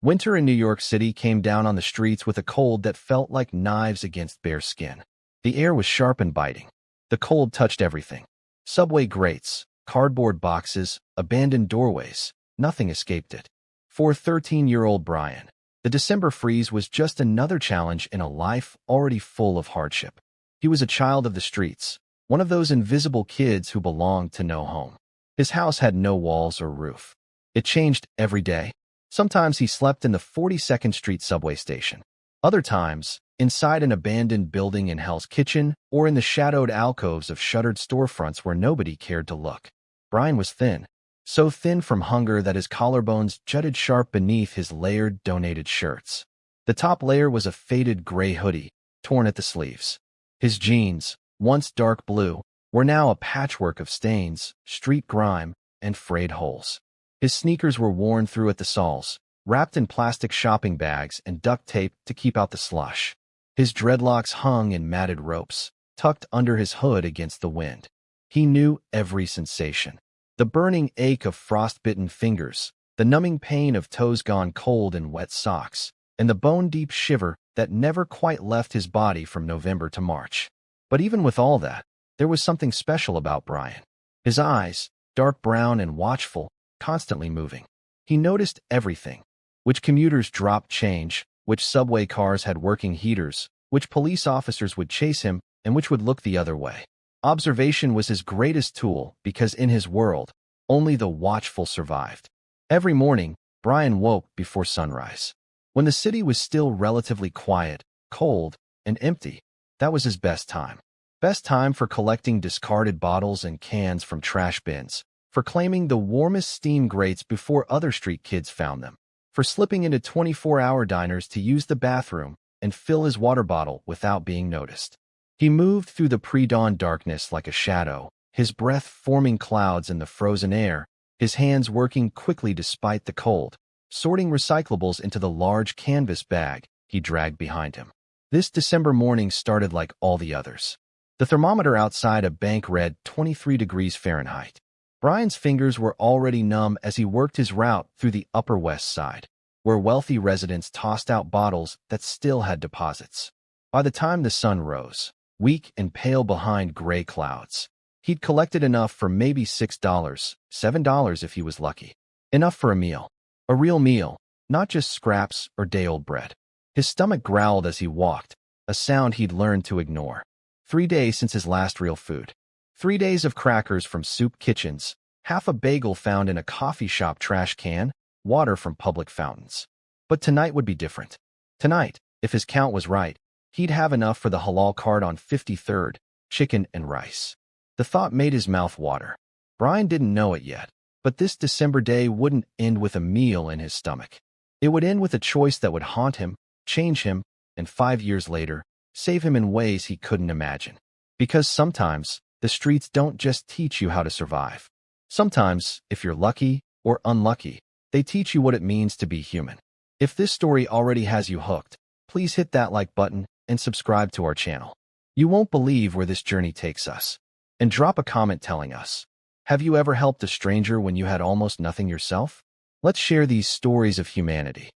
Winter in New York City came down on the streets with a cold that felt like knives against bare skin. The air was sharp and biting. The cold touched everything. Subway grates, cardboard boxes, abandoned doorways. Nothing escaped it. For 13-year-old Brian, the December freeze was just another challenge in a life already full of hardship. He was a child of the streets, one of those invisible kids who belonged to no home. His house had no walls or roof. It changed every day. Sometimes he slept in the 42nd Street subway station. Other times, inside an abandoned building in Hell's Kitchen or in the shadowed alcoves of shuttered storefronts where nobody cared to look. Brian was thin, so thin from hunger that his collarbones jutted sharp beneath his layered, donated shirts. The top layer was a faded gray hoodie, torn at the sleeves. His jeans, once dark blue, were now a patchwork of stains, street grime, and frayed holes. His sneakers were worn through at the soles, wrapped in plastic shopping bags and duct tape to keep out the slush. His dreadlocks hung in matted ropes, tucked under his hood against the wind. He knew every sensation. The burning ache of frostbitten fingers, the numbing pain of toes gone cold in wet socks, and the bone-deep shiver that never quite left his body from November to March. But even with all that, there was something special about Brian. His eyes, dark brown and watchful, constantly moving. He noticed everything. Which commuters dropped change, which subway cars had working heaters, which police officers would chase him, and which would look the other way. Observation was his greatest tool because in his world, only the watchful survived. Every morning, Brian woke before sunrise. When the city was still relatively quiet, cold, and empty, that was his best time. Best time for collecting discarded bottles and cans from trash bins, for claiming the warmest steam grates before other street kids found them, for slipping into 24-hour diners to use the bathroom and fill his water bottle without being noticed. He moved through the pre-dawn darkness like a shadow, his breath forming clouds in the frozen air, his hands working quickly despite the cold, sorting recyclables into the large canvas bag he dragged behind him. This December morning started like all the others. The thermometer outside a bank read 23 degrees Fahrenheit. Brian's fingers were already numb as he worked his route through the Upper West Side, where wealthy residents tossed out bottles that still had deposits. By the time the sun rose, weak and pale behind gray clouds, he'd collected enough for maybe $6, $7 if he was lucky. Enough for a meal. A real meal, not just scraps or day-old bread. His stomach growled as he walked, a sound he'd learned to ignore. 3 days since his last real food. 3 days of crackers from soup kitchens, half a bagel found in a coffee shop trash can, water from public fountains. But tonight would be different. Tonight, if his count was right, he'd have enough for the halal cart on 53rd, chicken and rice. The thought made his mouth water. Brian didn't know it yet, but this December day wouldn't end with a meal in his stomach. It would end with a choice that would haunt him, change him, and 5 years later, save him in ways he couldn't imagine. Because sometimes, the streets don't just teach you how to survive. Sometimes, if you're lucky or unlucky, they teach you what it means to be human. If this story already has you hooked, please hit that like button and subscribe to our channel. You won't believe where this journey takes us. And drop a comment telling us, have you ever helped a stranger when you had almost nothing yourself? Let's share these stories of humanity.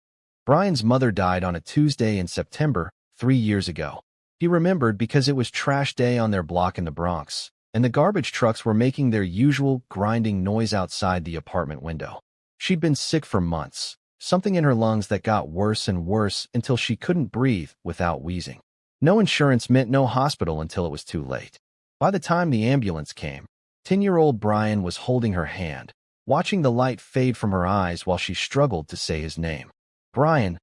Brian's mother died on a Tuesday in September, 3 years ago. He remembered because it was trash day on their block in the Bronx, and the garbage trucks were making their usual grinding noise outside the apartment window. She'd been sick for months, something in her lungs that got worse and worse until she couldn't breathe without wheezing. No insurance meant no hospital until it was too late. By the time the ambulance came, 10-year-old Brian was holding her hand, watching the light fade from her eyes while she struggled to say his name. Brian,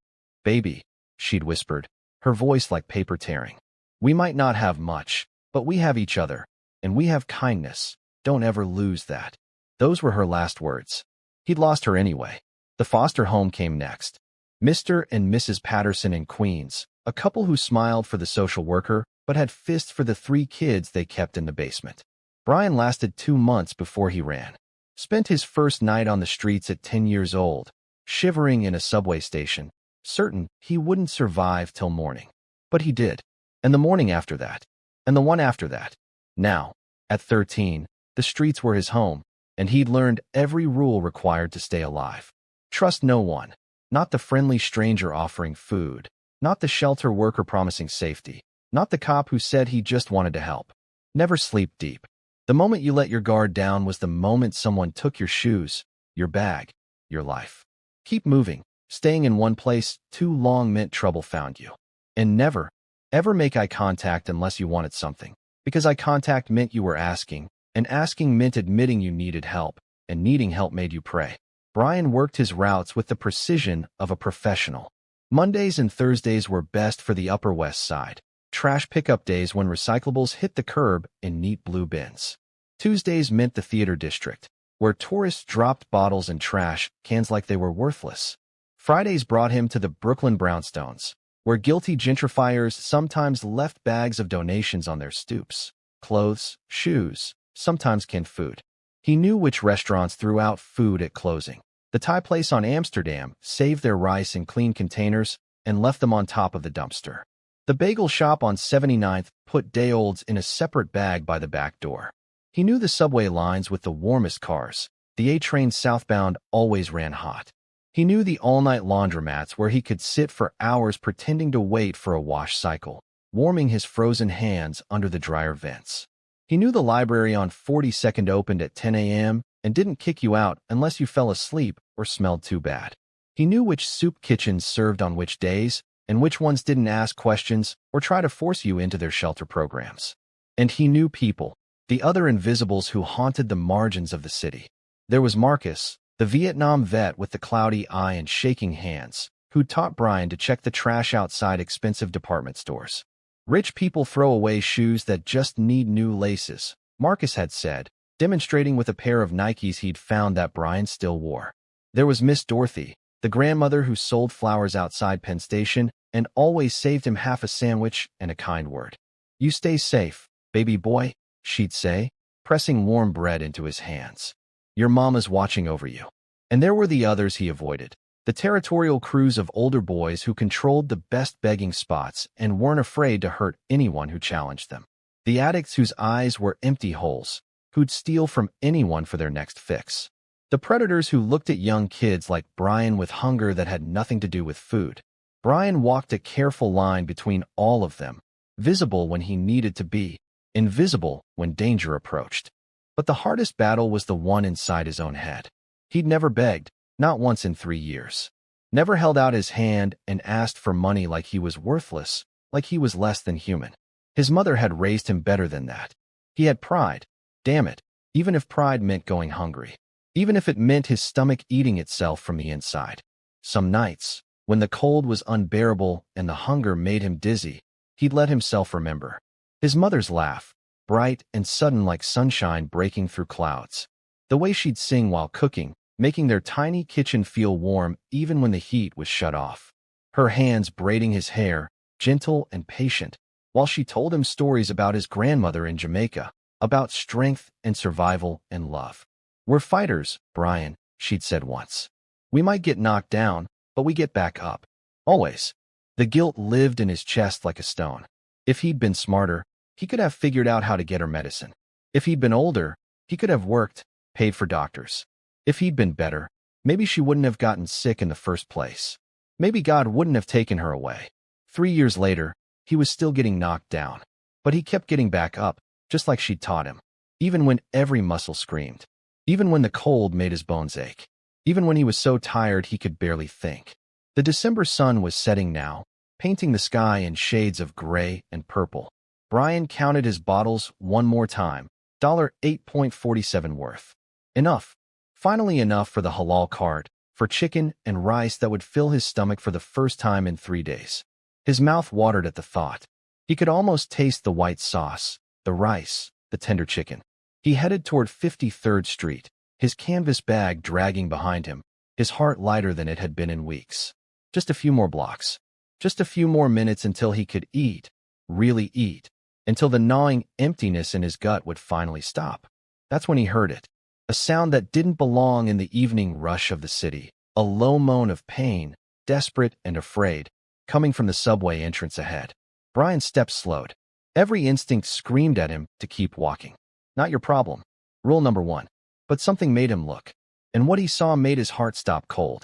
baby, she'd whispered, her voice like paper tearing. We might not have much, but we have each other, and we have kindness. Don't ever lose that. Those were her last words. He'd lost her anyway. The foster home came next. Mr. and Mrs. Patterson in Queens, a couple who smiled for the social worker, but had fists for the 3 kids they kept in the basement. Brian lasted 2 months before he ran. Spent his first night on the streets at 10 years old, shivering in a subway station, certain he wouldn't survive till morning. But he did. And the morning after that. And the one after that. Now, at 13, the streets were his home, and he'd learned every rule required to stay alive. Trust no one. Not the friendly stranger offering food. Not the shelter worker promising safety. Not the cop who said he just wanted to help. Never sleep deep. The moment you let your guard down was the moment someone took your shoes, your bag, your life. Keep moving. Staying in one place too long meant trouble found you. And never, ever make eye contact unless you wanted something. Because eye contact meant you were asking, and asking meant admitting you needed help, and needing help made you pray. Brian worked his routes with the precision of a professional. Mondays and Thursdays were best for the Upper West Side. Trash pickup days when recyclables hit the curb in neat blue bins. Tuesdays meant the theater district, where tourists dropped bottles and trash cans like they were worthless. Fridays brought him to the Brooklyn brownstones, where guilty gentrifiers sometimes left bags of donations on their stoops. Clothes, shoes, sometimes canned food. He knew which restaurants threw out food at closing. The Thai place on Amsterdam saved their rice in clean containers and left them on top of the dumpster. The bagel shop on 79th put day-olds in a separate bag by the back door. He knew the subway lines with the warmest cars. The A train southbound always ran hot. He knew the all-night laundromats where he could sit for hours pretending to wait for a wash cycle, warming his frozen hands under the dryer vents. He knew the library on 42nd opened at 10 a.m. and didn't kick you out unless you fell asleep or smelled too bad. He knew which soup kitchens served on which days and which ones didn't ask questions or try to force you into their shelter programs. And he knew people, the other invisibles who haunted the margins of the city. There was Marcus, the Vietnam vet with the cloudy eye and shaking hands, who taught Brian to check the trash outside expensive department stores. Rich people throw away shoes that just need new laces, Marcus had said, demonstrating with a pair of Nikes he'd found that Brian still wore. There was Miss Dorothy, the grandmother who sold flowers outside Penn Station and always saved him half a sandwich and a kind word. "You stay safe, baby boy," she'd say, pressing warm bread into his hands. "Your mama's watching over you." And there were the others he avoided. The territorial crews of older boys who controlled the best begging spots and weren't afraid to hurt anyone who challenged them. The addicts whose eyes were empty holes, who'd steal from anyone for their next fix. The predators who looked at young kids like Brian with hunger that had nothing to do with food. Brian walked a careful line between all of them, visible when he needed to be, invisible when danger approached. But the hardest battle was the one inside his own head. He'd never begged, not once in 3 years. Never held out his hand and asked for money like he was worthless, like he was less than human. His mother had raised him better than that. He had pride. Damn it, even if pride meant going hungry. Even if it meant his stomach eating itself from the inside. Some nights, when the cold was unbearable and the hunger made him dizzy, he'd let himself remember. His mother's laugh, bright and sudden like sunshine breaking through clouds. The way she'd sing while cooking, making their tiny kitchen feel warm even when the heat was shut off. Her hands braiding his hair, gentle and patient, while she told him stories about his grandmother in Jamaica, about strength and survival and love. "We're fighters, Brian," she'd said once. "We might get knocked down, but we get back up. Always." The guilt lived in his chest like a stone. If he'd been smarter, he could have figured out how to get her medicine. If he'd been older, he could have worked, paid for doctors. If he'd been better, maybe she wouldn't have gotten sick in the first place. Maybe God wouldn't have taken her away. 3 years later, he was still getting knocked down. But he kept getting back up, just like she'd taught him. Even when every muscle screamed. Even when the cold made his bones ache. Even when he was so tired he could barely think. The December sun was setting now, painting the sky in shades of gray and purple. Brian counted his bottles one more time, $8.47 worth. Enough. Finally enough for the halal cart, for chicken and rice that would fill his stomach for the first time in 3 days. His mouth watered at the thought. He could almost taste the white sauce, the rice, the tender chicken. He headed toward 53rd Street, his canvas bag dragging behind him, his heart lighter than it had been in weeks. Just a few more blocks. Just a few more minutes until he could eat, really eat, until the gnawing emptiness in his gut would finally stop. That's when he heard it. A sound that didn't belong in the evening rush of the city. A low moan of pain, desperate and afraid, coming from the subway entrance ahead. Brian's steps slowed. Every instinct screamed at him to keep walking. Not your problem. Rule number 1. But something made him look. And what he saw made his heart stop cold.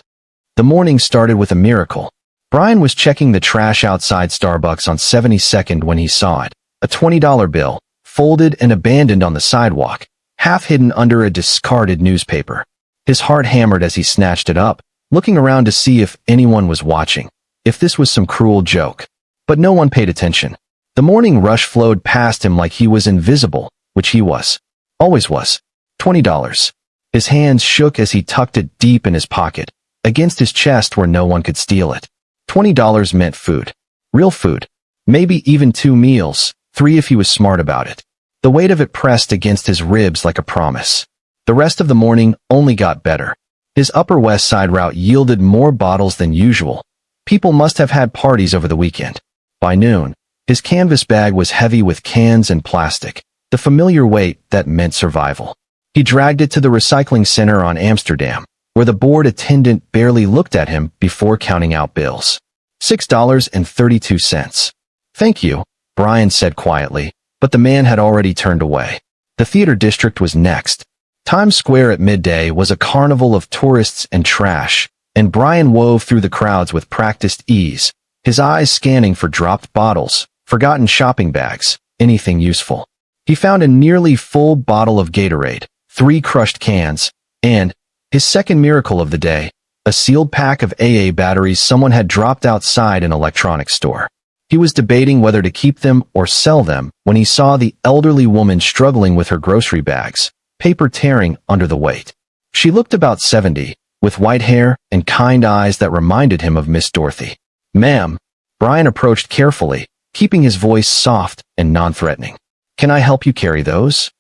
The morning started with a miracle. Brian was checking the trash outside Starbucks on 72nd when he saw it. A $20 bill, folded and abandoned on the sidewalk, half hidden under a discarded newspaper. His heart hammered as he snatched it up, looking around to see if anyone was watching, if this was some cruel joke. But no one paid attention. The morning rush flowed past him like he was invisible, which he was. Always was. $20. His hands shook as he tucked it deep in his pocket, against his chest where no one could steal it. $20 meant food. Real food. Maybe even 2 meals, 3 if he was smart about it. The weight of it pressed against his ribs like a promise. The rest of the morning only got better. His Upper West Side route yielded more bottles than usual. People must have had parties over the weekend. By noon, his canvas bag was heavy with cans and plastic, the familiar weight that meant survival. He dragged it to the recycling center on Amsterdam, where the bored attendant barely looked at him before counting out bills. $6.32. Thank you, Brian said quietly, but the man had already turned away. The theater district was next. Times Square at midday was a carnival of tourists and trash, and Brian wove through the crowds with practiced ease, his eyes scanning for dropped bottles, forgotten shopping bags, anything useful. He found a nearly full bottle of Gatorade, 3 crushed cans, and, his second miracle of the day, a sealed pack of AA batteries someone had dropped outside an electronics store. He was debating whether to keep them or sell them when he saw the elderly woman struggling with her grocery bags, paper tearing under the weight. She looked about 70, with white hair and kind eyes that reminded him of Miss Dorothy. "Ma'am," Brian approached carefully, keeping his voice soft and non-threatening. "Can I help you carry those?"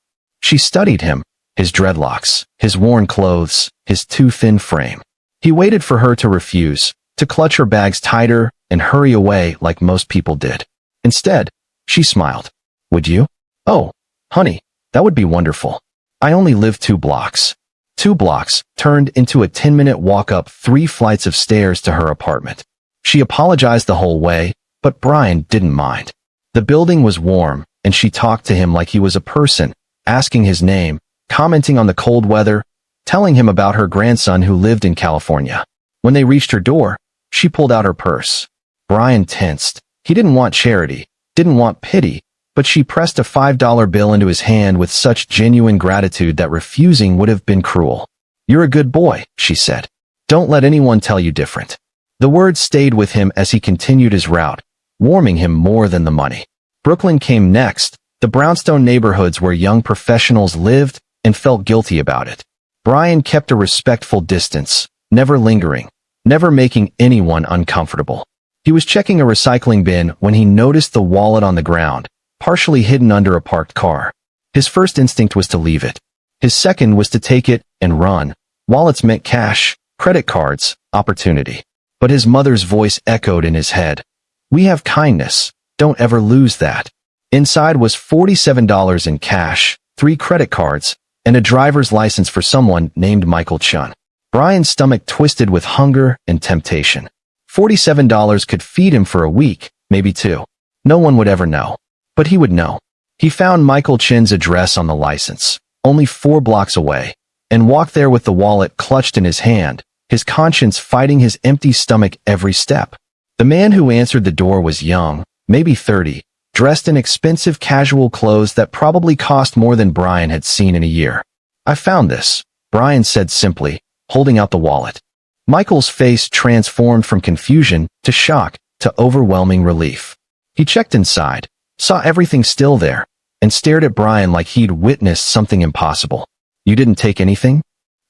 She studied him, his dreadlocks, his worn clothes, his too thin frame. He waited for her to refuse, to clutch her bags tighter and hurry away like most people did. Instead, she smiled. "Would you?" "Oh, honey, that would be wonderful. I only live 2 blocks. 2 blocks turned into a 10-minute walk up 3 flights of stairs to her apartment. She apologized the whole way, but Brian didn't mind. The building was warm, and she talked to him like he was a person, asking his name, commenting on the cold weather, telling him about her grandson who lived in California. When they reached her door, she pulled out her purse. Brian tensed. He didn't want charity, didn't want pity, but she pressed a $5 bill into his hand with such genuine gratitude that refusing would have been cruel. "You're a good boy," she said. "Don't let anyone tell you different." The words stayed with him as he continued his route, warming him more than the money. Brooklyn came next, the brownstone neighborhoods where young professionals lived and felt guilty about it. Brian kept a respectful distance, never lingering, never making anyone uncomfortable. He was checking a recycling bin when he noticed the wallet on the ground, partially hidden under a parked car. His first instinct was to leave it. His second was to take it and run. Wallets meant cash, credit cards, opportunity. But his mother's voice echoed in his head. "We have kindness. Don't ever lose that." Inside was $47 in cash, 3 credit cards, and a driver's license for someone named Michael Chun. Brian's stomach twisted with hunger and temptation. $47 could feed him for a week, maybe 2. No one would ever know. But he would know. He found Michael Chin's address on the license, only 4 blocks away, and walked there with the wallet clutched in his hand, his conscience fighting his empty stomach every step. The man who answered the door was young, maybe 30, dressed in expensive casual clothes that probably cost more than Brian had seen in a year. "I found this," Brian said simply, holding out the wallet. Michael's face transformed from confusion to shock to overwhelming relief. He checked inside, saw everything still there, and stared at Brian like he'd witnessed something impossible. "You didn't take anything?"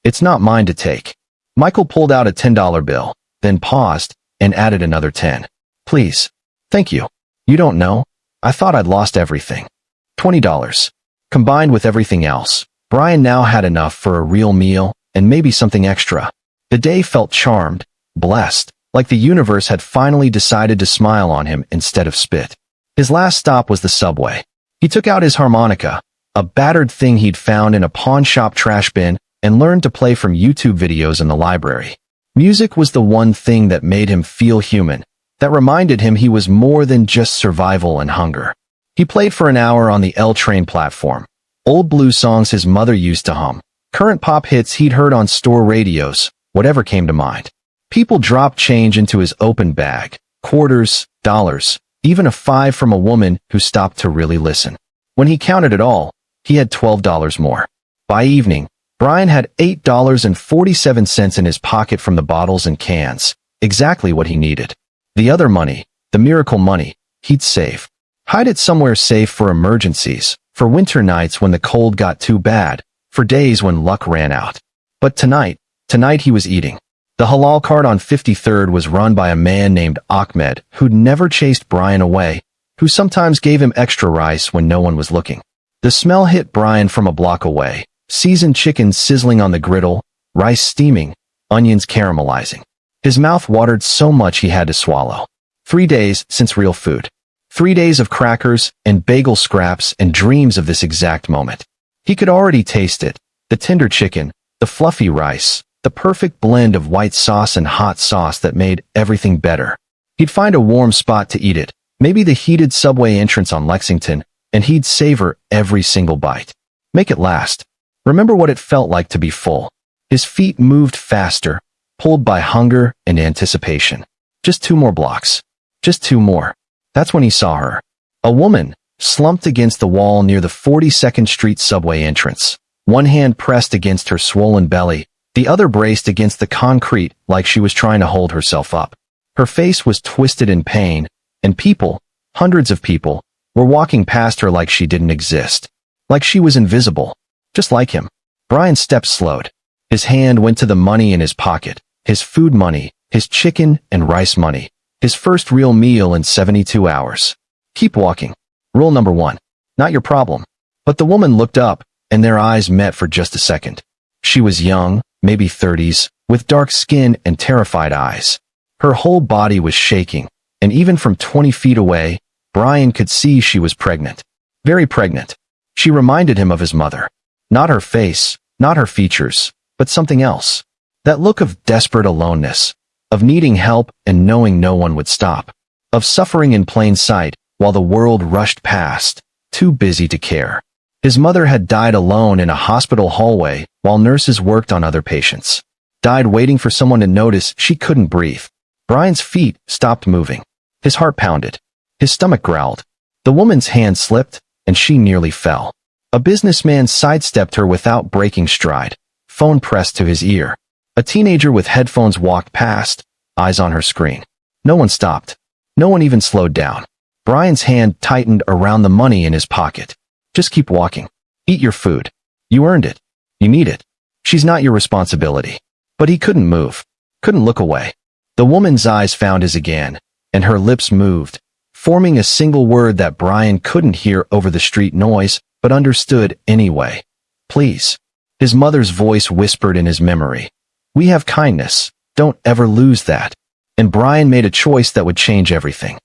"It's not mine to take." Michael pulled out a $10 bill, then paused and added another 10. "Please. Thank you. You don't know? I thought I'd lost everything." $20. Combined with everything else, Brian now had enough for a real meal and maybe something extra. The day felt charmed, blessed, like the universe had finally decided to smile on him instead of spit. His last stop was the subway. He took out his harmonica, a battered thing he'd found in a pawn shop trash bin, and learned to play from YouTube videos in the library. Music was the one thing that made him feel human, that reminded him he was more than just survival and hunger. He played for an hour on the L train platform, old blues songs his mother used to hum, current pop hits he'd heard on store radios, whatever came to mind. People dropped change into his open bag, quarters, dollars, even a 5 from a woman who stopped to really listen. When he counted it all, he had $12 more. By evening, Brian had $8.47 in his pocket from the bottles and cans, exactly what he needed. The other money, the miracle money, he'd save. Hide it somewhere safe for emergencies, for winter nights when the cold got too bad, for days when luck ran out. But tonight he was eating. The halal cart on 53rd was run by a man named Ahmed, who'd never chased Brian away, who sometimes gave him extra rice when no one was looking. The smell hit Brian from a block away, seasoned chicken sizzling on the griddle, rice steaming, onions caramelizing. His mouth watered so much he had to swallow. 3 days since real food. 3 days of crackers and bagel scraps and dreams of this exact moment. He could already taste it, the tender chicken, the fluffy rice, the perfect blend of white sauce and hot sauce that made everything better. He'd find a warm spot to eat it, maybe the heated subway entrance on Lexington, and he'd savor every single bite. Make it last. Remember what it felt like to be full. His feet moved faster, pulled by hunger and anticipation. Just 2 more blocks. Just 2 more. That's when he saw her. A woman, slumped against the wall near the 42nd Street subway entrance. One hand pressed against her swollen belly, the other braced against the concrete like she was trying to hold herself up. Her face was twisted in pain, and people, hundreds of people, were walking past her like she didn't exist. Like she was invisible. Just like him. Brian's steps slowed. His hand went to the money in his pocket, his food money, his chicken and rice money, his first real meal in 72 hours. Keep walking. Rule number 1. Not your problem. But the woman looked up, and their eyes met for just a second. She was young, maybe 30s, with dark skin and terrified eyes. Her whole body was shaking, and even from 20 feet away, Brian could see she was pregnant. Very pregnant. She reminded him of his mother. Not her face, not her features, but something else. That look of desperate aloneness, of needing help and knowing no one would stop, of suffering in plain sight while the world rushed past, too busy to care. His mother had died alone in a hospital hallway while nurses worked on other patients. Died waiting for someone to notice she couldn't breathe. Brian's feet stopped moving. His heart pounded. His stomach growled. The woman's hand slipped, and she nearly fell. A businessman sidestepped her without breaking stride, phone pressed to his ear. A teenager with headphones walked past, eyes on her screen. No one stopped. No one even slowed down. Brian's hand tightened around the money in his pocket. Just keep walking. Eat your food. You earned it. You need it. She's not your responsibility. But he couldn't move. Couldn't look away. The woman's eyes found his again, and her lips moved, forming a single word that Brian couldn't hear over the street noise, but understood anyway. Please. His mother's voice whispered in his memory. We have kindness. Don't ever lose that. And Brian made a choice that would change everything.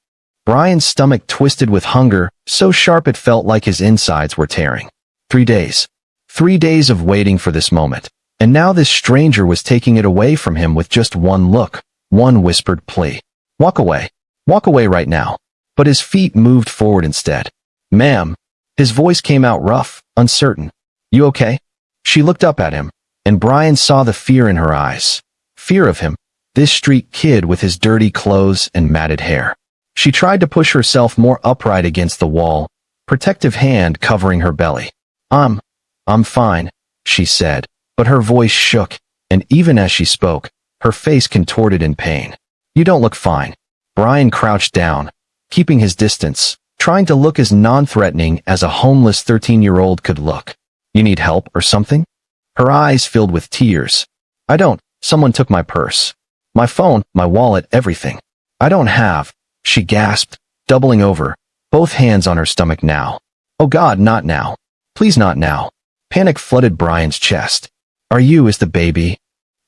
Brian's stomach twisted with hunger, so sharp it felt like his insides were tearing. 3 days. 3 days of waiting for this moment. And now this stranger was taking it away from him with just one look, one whispered plea. Walk away. Walk away right now. But his feet moved forward instead. Ma'am. His voice came out rough, uncertain. You okay? She looked up at him, and Brian saw the fear in her eyes. Fear of him, this street kid with his dirty clothes and matted hair. She tried to push herself more upright against the wall, protective hand covering her belly. I'm fine, she said, but her voice shook, and even as she spoke, her face contorted in pain. You don't look fine. Brian crouched down, keeping his distance, trying to look as non-threatening as a homeless 13-year-old could look. You need help or something? Her eyes filled with tears. I don't. Someone took my purse. My phone, my wallet, everything. I don't have. She gasped, doubling over, both hands on her stomach now. Oh God, not now. Please not now. Panic flooded Brian's chest. Is the baby?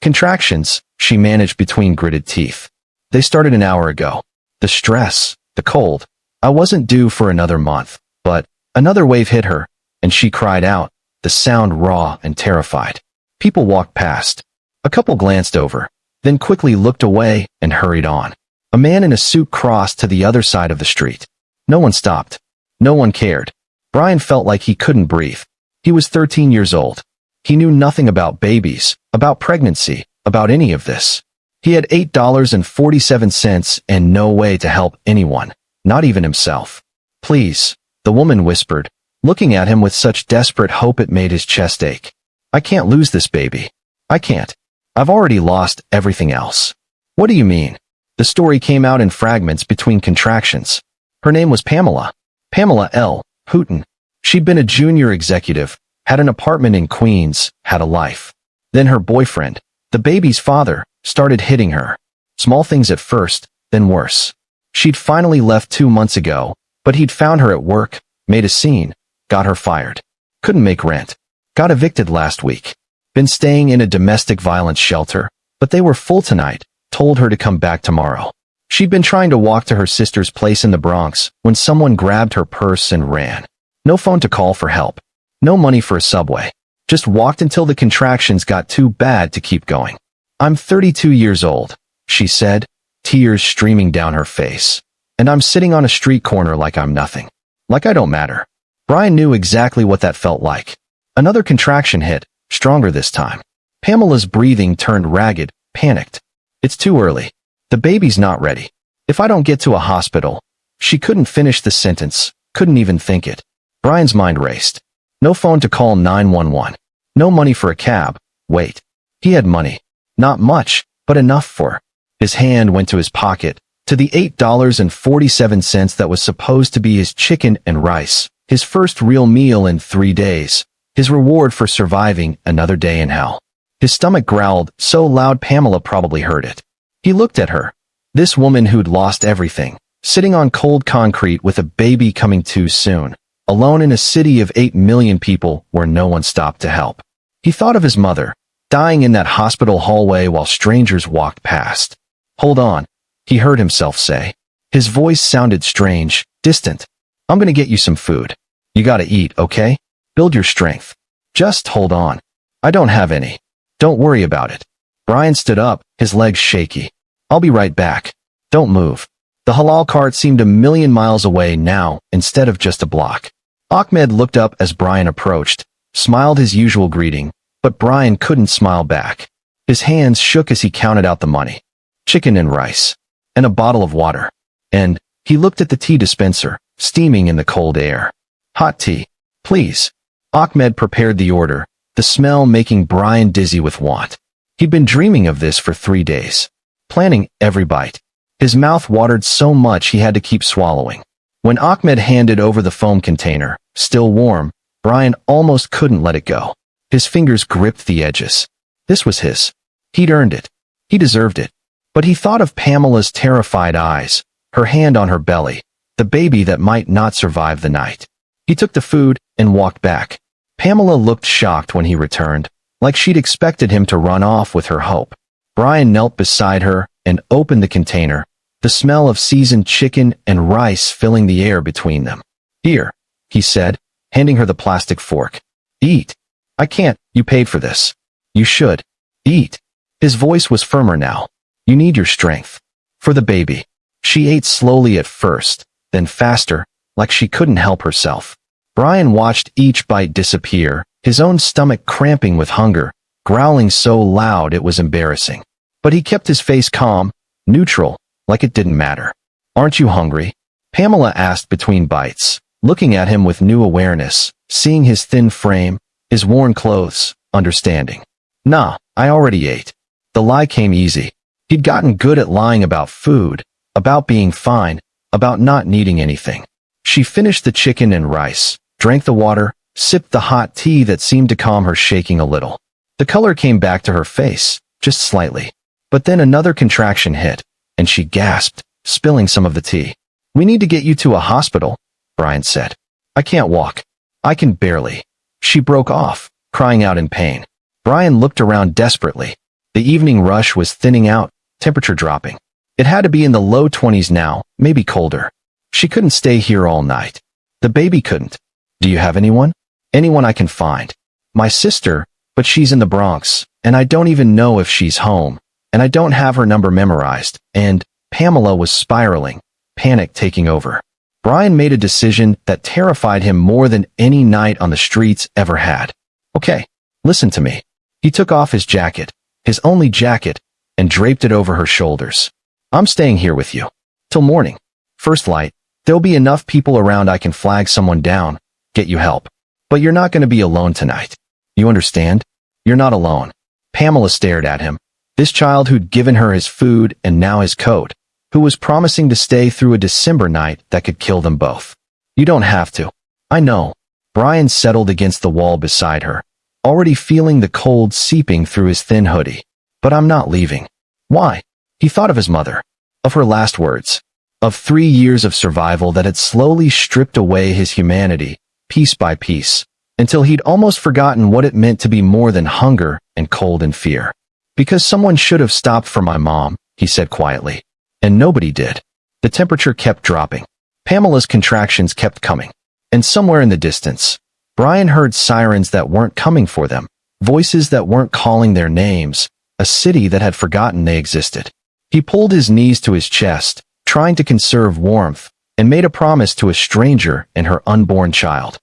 Contractions, she managed between gritted teeth. They started an hour ago. The stress, the cold. I wasn't due for another month, but another wave hit her, and she cried out, the sound raw and terrified. People walked past. A couple glanced over, then quickly looked away and hurried on. A man in a suit crossed to the other side of the street. No one stopped. No one cared. Brian felt like he couldn't breathe. He was 13 years old. He knew nothing about babies, about pregnancy, about any of this. He had $8.47 and no way to help anyone, not even himself. Please, the woman whispered, looking at him with such desperate hope it made his chest ache. I can't lose this baby. I can't. I've already lost everything else. What do you mean? The story came out in fragments between contractions. Her name was Pamela. Pamela L. Hooton. She'd been a junior executive, had an apartment in Queens, had a life. Then her boyfriend, the baby's father, started hitting her. Small things at first, then worse. She'd finally left 2 months ago, but he'd found her at work, made a scene, got her fired. Couldn't make rent. Got evicted last week. Been staying in a domestic violence shelter, but they were full tonight, told her to come back tomorrow. She'd been trying to walk to her sister's place in the Bronx when someone grabbed her purse and ran. No phone to call for help. No money for a subway. Just walked until the contractions got too bad to keep going. I'm 32 years old, she said, tears streaming down her face. And I'm sitting on a street corner like I'm nothing. Like I don't matter. Brian knew exactly what that felt like. Another contraction hit, stronger this time. Pamela's breathing turned ragged, panicked. It's too early. The baby's not ready. If I don't get to a hospital. She couldn't finish the sentence, couldn't even think it. Brian's mind raced. No phone to call 911. No money for a cab. Wait. He had money. Not much, but enough for. His hand went to his pocket, to the $8.47 that was supposed to be his chicken and rice, his first real meal in 3 days, his reward for surviving another day in hell. His stomach growled so loud Pamela probably heard it. He looked at her. This woman who'd lost everything, sitting on cold concrete with a baby coming too soon, alone in a city of 8 million people where no one stopped to help. He thought of his mother, dying in that hospital hallway while strangers walked past. Hold on, he heard himself say. His voice sounded strange, distant. I'm gonna get you some food. You gotta eat, okay? Build your strength. Just hold on. I don't have any. Don't worry about it. Brian stood up, his legs shaky. I'll be right back. Don't move. The halal cart seemed a million miles away now, instead of just a block. Ahmed looked up as Brian approached, smiled his usual greeting, but Brian couldn't smile back. His hands shook as he counted out the money. Chicken and rice. And a bottle of water. And, he looked at the tea dispenser, steaming in the cold air. Hot tea. Please. Ahmed prepared the order, the smell making Brian dizzy with want. He'd been dreaming of this for 3 days. Planning every bite. His mouth watered so much he had to keep swallowing. When Ahmed handed over the foam container, still warm, Brian almost couldn't let it go. His fingers gripped the edges. This was his. He'd earned it. He deserved it. But he thought of Pamela's terrified eyes, her hand on her belly, the baby that might not survive the night. He took the food and walked back. Pamela looked shocked when he returned, like she'd expected him to run off with her hope. Brian knelt beside her and opened the container, the smell of seasoned chicken and rice filling the air between them. Here, he said, handing her the plastic fork. Eat. I can't, you paid for this. You should. Eat. His voice was firmer now. You need your strength. For the baby. She ate slowly at first, then faster, like she couldn't help herself. Brian watched each bite disappear, his own stomach cramping with hunger, growling so loud it was embarrassing. But he kept his face calm, neutral, like it didn't matter. Aren't you hungry? Pamela asked between bites, looking at him with new awareness, seeing his thin frame, his worn clothes, understanding. Nah, I already ate. The lie came easy. He'd gotten good at lying about food, about being fine, about not needing anything. She finished the chicken and rice, drank the water, sipped the hot tea that seemed to calm her shaking a little. The color came back to her face, just slightly. But then another contraction hit, and she gasped, spilling some of the tea. We need to get you to a hospital, Brian said. I can't walk. I can barely. She broke off, crying out in pain. Brian looked around desperately. The evening rush was thinning out, temperature dropping. It had to be in the low 20s now, maybe colder. She couldn't stay here all night. The baby couldn't. Do you have anyone? Anyone I can find. My sister, but she's in the Bronx, and I don't even know if she's home, and I don't have her number memorized, and Pamela was spiraling, panic taking over. Brian made a decision that terrified him more than any night on the streets ever had. Okay, listen to me. He took off his jacket, his only jacket, and draped it over her shoulders. I'm staying here with you. Till morning. First light. There'll be enough people around I can flag someone down, get you help. But you're not going to be alone tonight. You understand? You're not alone. Pamela stared at him. This child who'd given her his food and now his coat, who was promising to stay through a December night that could kill them both. You don't have to. I know. Brian settled against the wall beside her, already feeling the cold seeping through his thin hoodie. But I'm not leaving. Why? He thought of his mother, of her last words, of 3 years of survival that had slowly stripped away his humanity, piece by piece, until he'd almost forgotten what it meant to be more than hunger and cold and fear. Because someone should have stopped for my mom, he said quietly. And nobody did. The temperature kept dropping. Pamela's contractions kept coming. And somewhere in the distance, Brian heard sirens that weren't coming for them, voices that weren't calling their names, a city that had forgotten they existed. He pulled his knees to his chest, trying to conserve warmth, and made a promise to a stranger and her unborn child.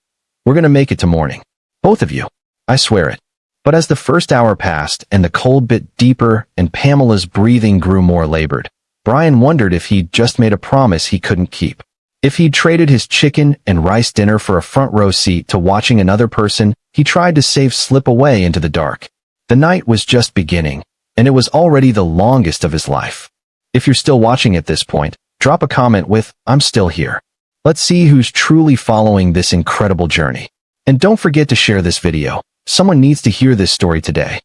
We're going to make it to morning. Both of you. I swear it. But as the first hour passed and the cold bit deeper and Pamela's breathing grew more labored, Brian wondered if he'd just made a promise he couldn't keep. If he'd traded his chicken and rice dinner for a front row seat to watching another person he tried to save slip away into the dark. The night was just beginning, and it was already the longest of his life. If you're still watching at this point, drop a comment with, "I'm still here." Let's see who's truly following this incredible journey. And don't forget to share this video. Someone needs to hear this story today.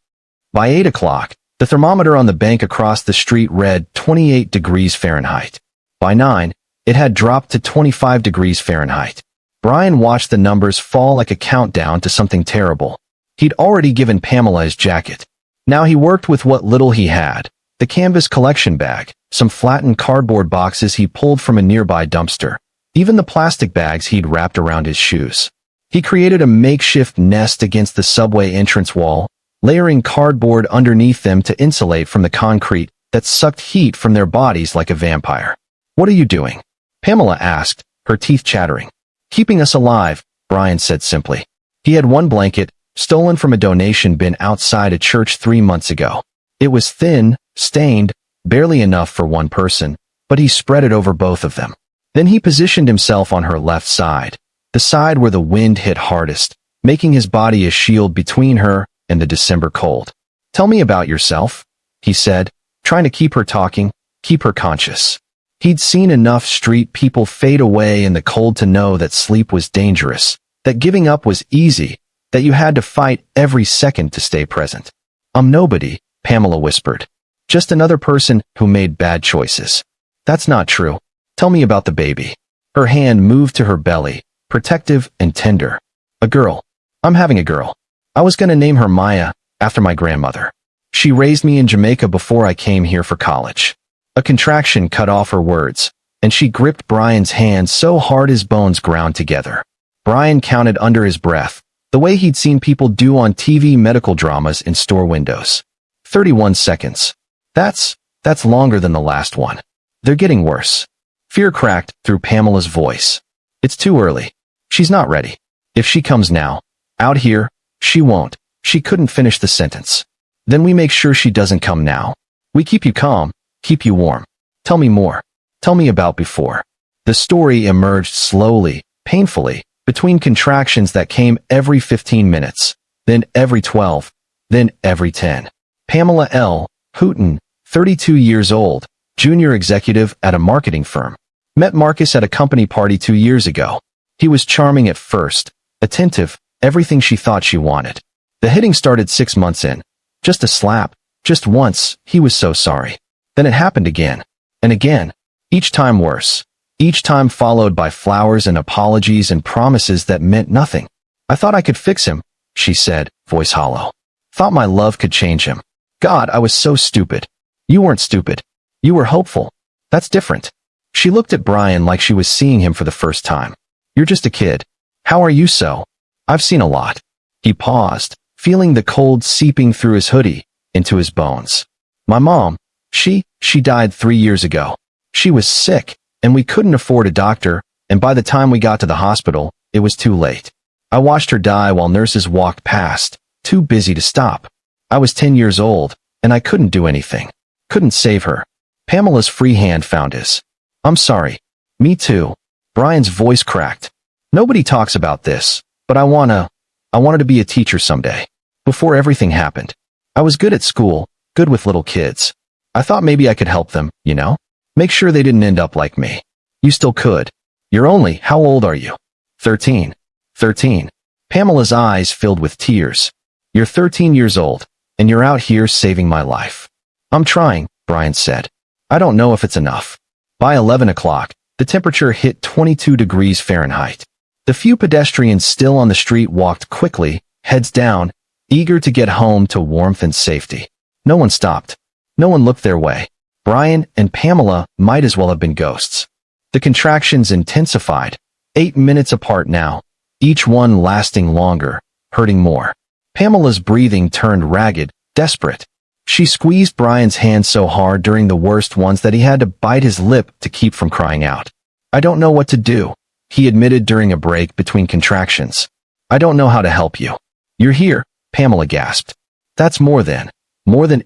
By 8 o'clock, the thermometer on the bank across the street read 28 degrees Fahrenheit. By 9, it had dropped to 25 degrees Fahrenheit. Brian watched the numbers fall like a countdown to something terrible. He'd already given Pamela his jacket. Now he worked with what little he had. The canvas collection bag, some flattened cardboard boxes he pulled from a nearby dumpster, even the plastic bags he'd wrapped around his shoes. He created a makeshift nest against the subway entrance wall, layering cardboard underneath them to insulate from the concrete that sucked heat from their bodies like a vampire. "What are you doing?" Pamela asked, her teeth chattering. "Keeping us alive," Brian said simply. He had one blanket, stolen from a donation bin outside a church 3 months ago. It was thin, stained, barely enough for one person, but he spread it over both of them. Then he positioned himself on her left side, the side where the wind hit hardest, making his body a shield between her and the December cold. "Tell me about yourself," he said, trying to keep her talking, keep her conscious. He'd seen enough street people fade away in the cold to know that sleep was dangerous, that giving up was easy, that you had to fight every second to stay present. "I'm nobody," Pamela whispered. "Just another person who made bad choices." "That's not true. Tell me about the baby." Her hand moved to her belly, protective and tender. "A girl. I'm having a girl. I was going to name her Maya, after my grandmother. She raised me in Jamaica before I came here for college." A contraction cut off her words, and she gripped Brian's hand so hard his bones ground together. Brian counted under his breath, the way he'd seen people do on TV medical dramas in store windows. 31 seconds. That's longer than the last one. They're getting worse. Fear cracked through Pamela's voice. "It's too early. She's not ready. If she comes now, out here, she won't." She couldn't finish the sentence. "Then we make sure she doesn't come now. We keep you calm, keep you warm. Tell me more. Tell me about before." The story emerged slowly, painfully, between contractions that came every 15 minutes, then every 12, then every 10. Pamela L. Hooton, 32 years old, junior executive at a marketing firm, met Marcus at a company party 2 years ago. He was charming at first, attentive, everything she thought she wanted. The hitting started 6 months in. Just a slap, just once, he was so sorry. Then it happened again, and again, each time worse, each time followed by flowers and apologies and promises that meant nothing. "I thought I could fix him," she said, voice hollow. "Thought my love could change him. God, I was so stupid." "You weren't stupid. You were hopeful. That's different." She looked at Brian like she was seeing him for the first time. "You're just a kid. How are you so?" "I've seen a lot." He paused, feeling the cold seeping through his hoodie, into his bones. "My mom, she died 3 years ago. She was sick, and we couldn't afford a doctor, and by the time we got to the hospital, it was too late. I watched her die while nurses walked past, too busy to stop. I was 10 years old, and I couldn't do anything. Couldn't save her. Pamela's free hand found his. I'm sorry. Me too. Brian's voice cracked. Nobody talks about this, but I wanted to be a teacher someday. Before everything happened. I was good at school, good with little kids. I thought maybe I could help them, you know? Make sure they didn't end up like me. You still could. How old are you? 13. 13. Pamela's eyes filled with tears. You're 13 years old, and you're out here saving my life. I'm trying, Brian said. I don't know if it's enough. By 11 o'clock, the temperature hit 22 degrees Fahrenheit. The few pedestrians still on the street walked quickly, heads down, eager to get home to warmth and safety. No one stopped. No one looked their way. Brian and Pamela might as well have been ghosts. The contractions intensified, 8 minutes apart now, each one lasting longer, hurting more. Pamela's breathing turned ragged, desperate. She squeezed Brian's hand so hard during the worst ones that he had to bite his lip to keep from crying out. I don't know what to do, he admitted during a break between contractions. I don't know how to help you. You're here, Pamela gasped. That's more than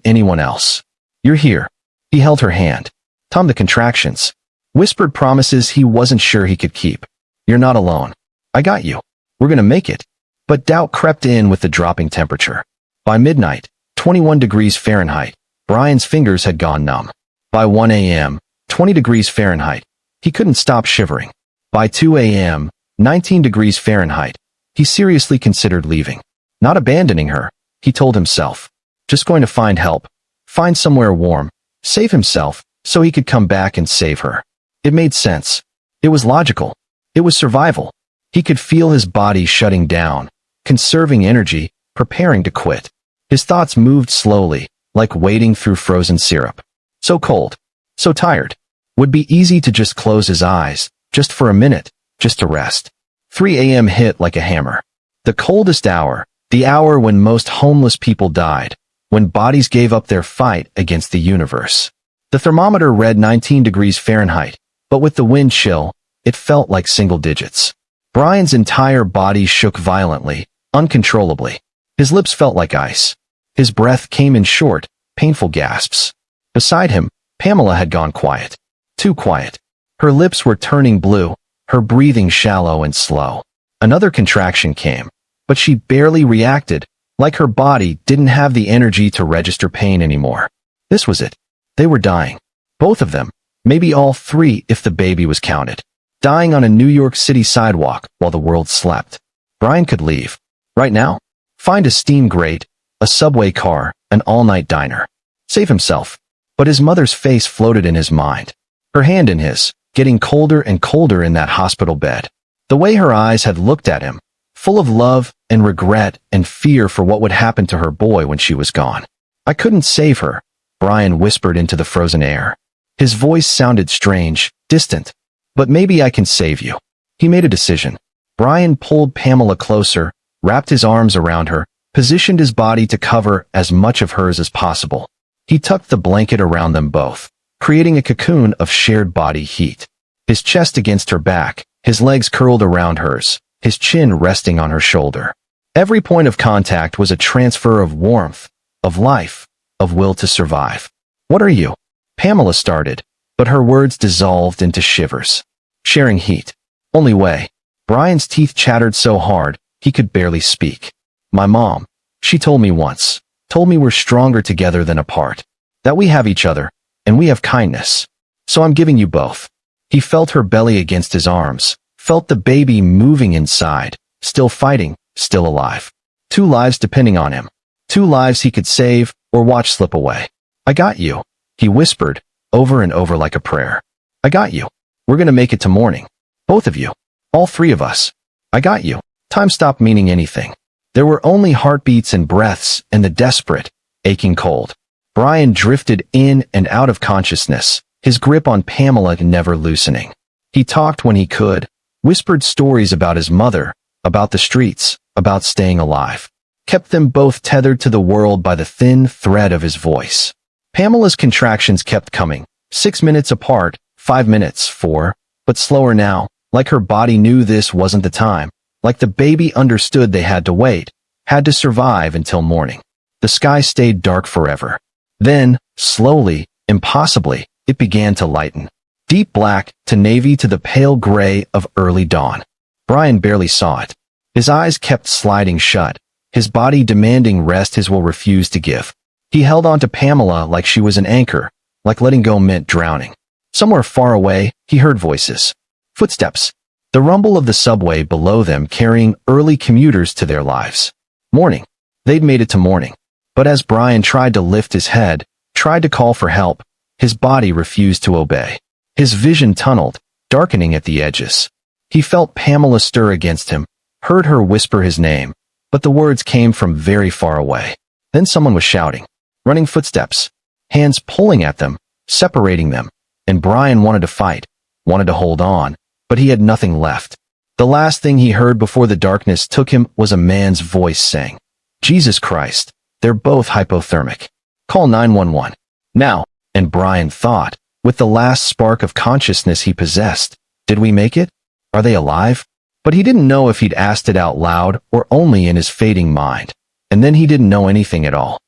anyone else. You're here. He held her hand. Tom, the contractions. Whispered promises he wasn't sure he could keep. You're not alone. I got you. We're gonna make it. But doubt crept in with the dropping temperature. By midnight, 21 degrees Fahrenheit, Brian's fingers had gone numb. By 1 a.m., 20 degrees Fahrenheit, he couldn't stop shivering. By 2 a.m., 19 degrees Fahrenheit, he seriously considered leaving. Not abandoning her, he told himself. Just going to find help. Find somewhere warm. Save himself, so he could come back and save her. It made sense. It was logical. It was survival. He could feel his body shutting down, conserving energy, preparing to quit. His thoughts moved slowly, like wading through frozen syrup. So cold. So tired. Would be easy to just close his eyes, just for a minute, just to rest. 3 a.m. hit like a hammer. The coldest hour, the hour when most homeless people died, when bodies gave up their fight against the universe. The thermometer read 19 degrees Fahrenheit, but with the wind chill, it felt like single digits. Brian's entire body shook violently, uncontrollably. His lips felt like ice. His breath came in short, painful gasps. Beside him, Pamela had gone quiet. Too quiet. Her lips were turning blue, her breathing shallow and slow. Another contraction came, but she barely reacted, like her body didn't have the energy to register pain anymore. This was it. They were dying. Both of them, maybe all three if the baby was counted. Dying on a New York City sidewalk while the world slept. Brian could leave. Right now? Find a steam grate, a subway car, an all-night diner. Save himself. But his mother's face floated in his mind. Her hand in his, getting colder and colder in that hospital bed. The way her eyes had looked at him, full of love and regret and fear for what would happen to her boy when she was gone. I couldn't save her, Brian whispered into the frozen air. His voice sounded strange, distant. But maybe I can save you. He made a decision. Brian pulled Pamela closer, wrapped his arms around her, positioned his body to cover as much of hers as possible. He tucked the blanket around them both, creating a cocoon of shared body heat. His chest against her back, his legs curled around hers, his chin resting on her shoulder. Every point of contact was a transfer of warmth, of life, of will to survive. What are you? Pamela started, but her words dissolved into shivers. Sharing heat. Only way. Brian's teeth chattered so hard, he could barely speak. My mom. She told me once. Told me we're stronger together than apart. That we have each other, and we have kindness. So I'm giving you both. He felt her belly against his arms, felt the baby moving inside, still fighting, still alive. 2 lives depending on him. 2 lives he could save, or watch slip away. I got you, he whispered, over and over like a prayer. I got you. We're gonna make it to morning. Both of you. All 3 of us. I got you. Time stopped meaning anything. There were only heartbeats and breaths and the desperate, aching cold. Brian drifted in and out of consciousness, his grip on Pamela never loosening. He talked when he could, whispered stories about his mother, about the streets, about staying alive. Kept them both tethered to the world by the thin thread of his voice. Pamela's contractions kept coming, 6 minutes apart, 5 minutes, 4, but slower now, like her body knew this wasn't the time, like the baby understood they had to wait, had to survive until morning. The sky stayed dark forever. Then, slowly, Impossibly, it began to lighten. Deep black to navy to the pale gray of early dawn. Brian barely saw it. His eyes kept sliding shut, his body demanding rest his will refused to give. He held on to Pamela like she was an anchor, like letting go meant drowning. Somewhere far away, he heard voices. Footsteps. The rumble of the subway below them carrying early commuters to their lives. Morning. They'd made it to morning. But as Brian tried to lift his head, tried to call for help, his body refused to obey. His vision tunneled, darkening at the edges. He felt Pamela stir against him, heard her whisper his name, but the words came from very far away. Then someone was shouting. Running footsteps. Hands pulling at them, separating them, and Brian wanted to fight, wanted to hold on, but he had nothing left. The last thing he heard before the darkness took him was a man's voice saying, Jesus Christ, they're both hypothermic. Call 911. Now, and Brian thought, with the last spark of consciousness he possessed, did we make it? Are they alive? But he didn't know if he'd asked it out loud or only in his fading mind. And then he didn't know anything at all.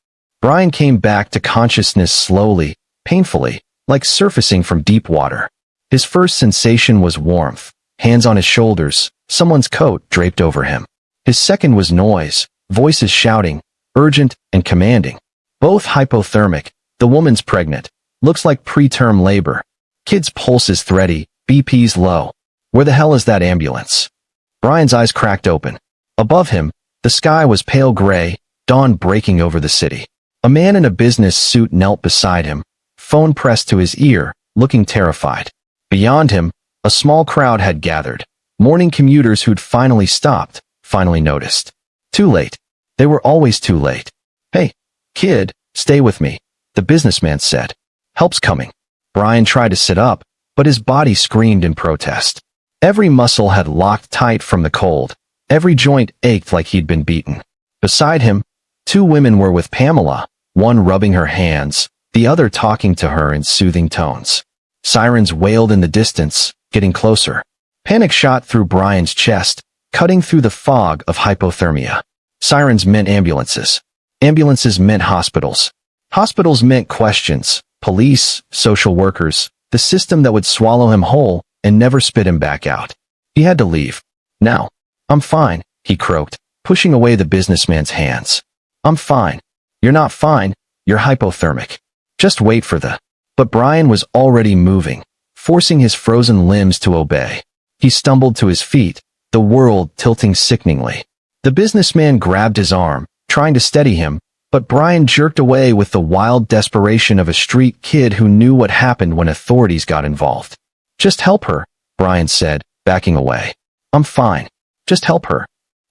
Brian came back to consciousness slowly, painfully, like surfacing from deep water. His first sensation was warmth, hands on his shoulders, someone's coat draped over him. His second was noise, voices shouting, urgent and commanding. Both hypothermic, the woman's pregnant, looks like preterm labor. Kid's pulse is thready, BP's low. Where the hell is that ambulance? Brian's eyes cracked open. Above him, the sky was pale gray, dawn breaking over the city. A man in a business suit knelt beside him, phone pressed to his ear, looking terrified. Beyond him, a small crowd had gathered. Morning commuters who'd finally stopped, finally noticed. Too late. They were always too late. Hey, kid, stay with me, the businessman said. Help's coming. Brian tried to sit up, but his body screamed in protest. Every muscle had locked tight from the cold. Every joint ached like he'd been beaten. Beside him, two women were with Pamela, one rubbing her hands, the other talking to her in soothing tones. Sirens wailed in the distance, getting closer. Panic shot through Brian's chest, cutting through the fog of hypothermia. Sirens meant ambulances. Ambulances meant hospitals. Hospitals meant questions, police, social workers, the system that would swallow him whole and never spit him back out. He had to leave. Now. I'm fine, he croaked, pushing away the businessman's hands. I'm fine. You're not fine, you're hypothermic. Just wait for the... But Brian was already moving, forcing his frozen limbs to obey. He stumbled to his feet, the world tilting sickeningly. The businessman grabbed his arm, trying to steady him, but Brian jerked away with the wild desperation of a street kid who knew what happened when authorities got involved. Just help her, Brian said, backing away. I'm fine. Just help her.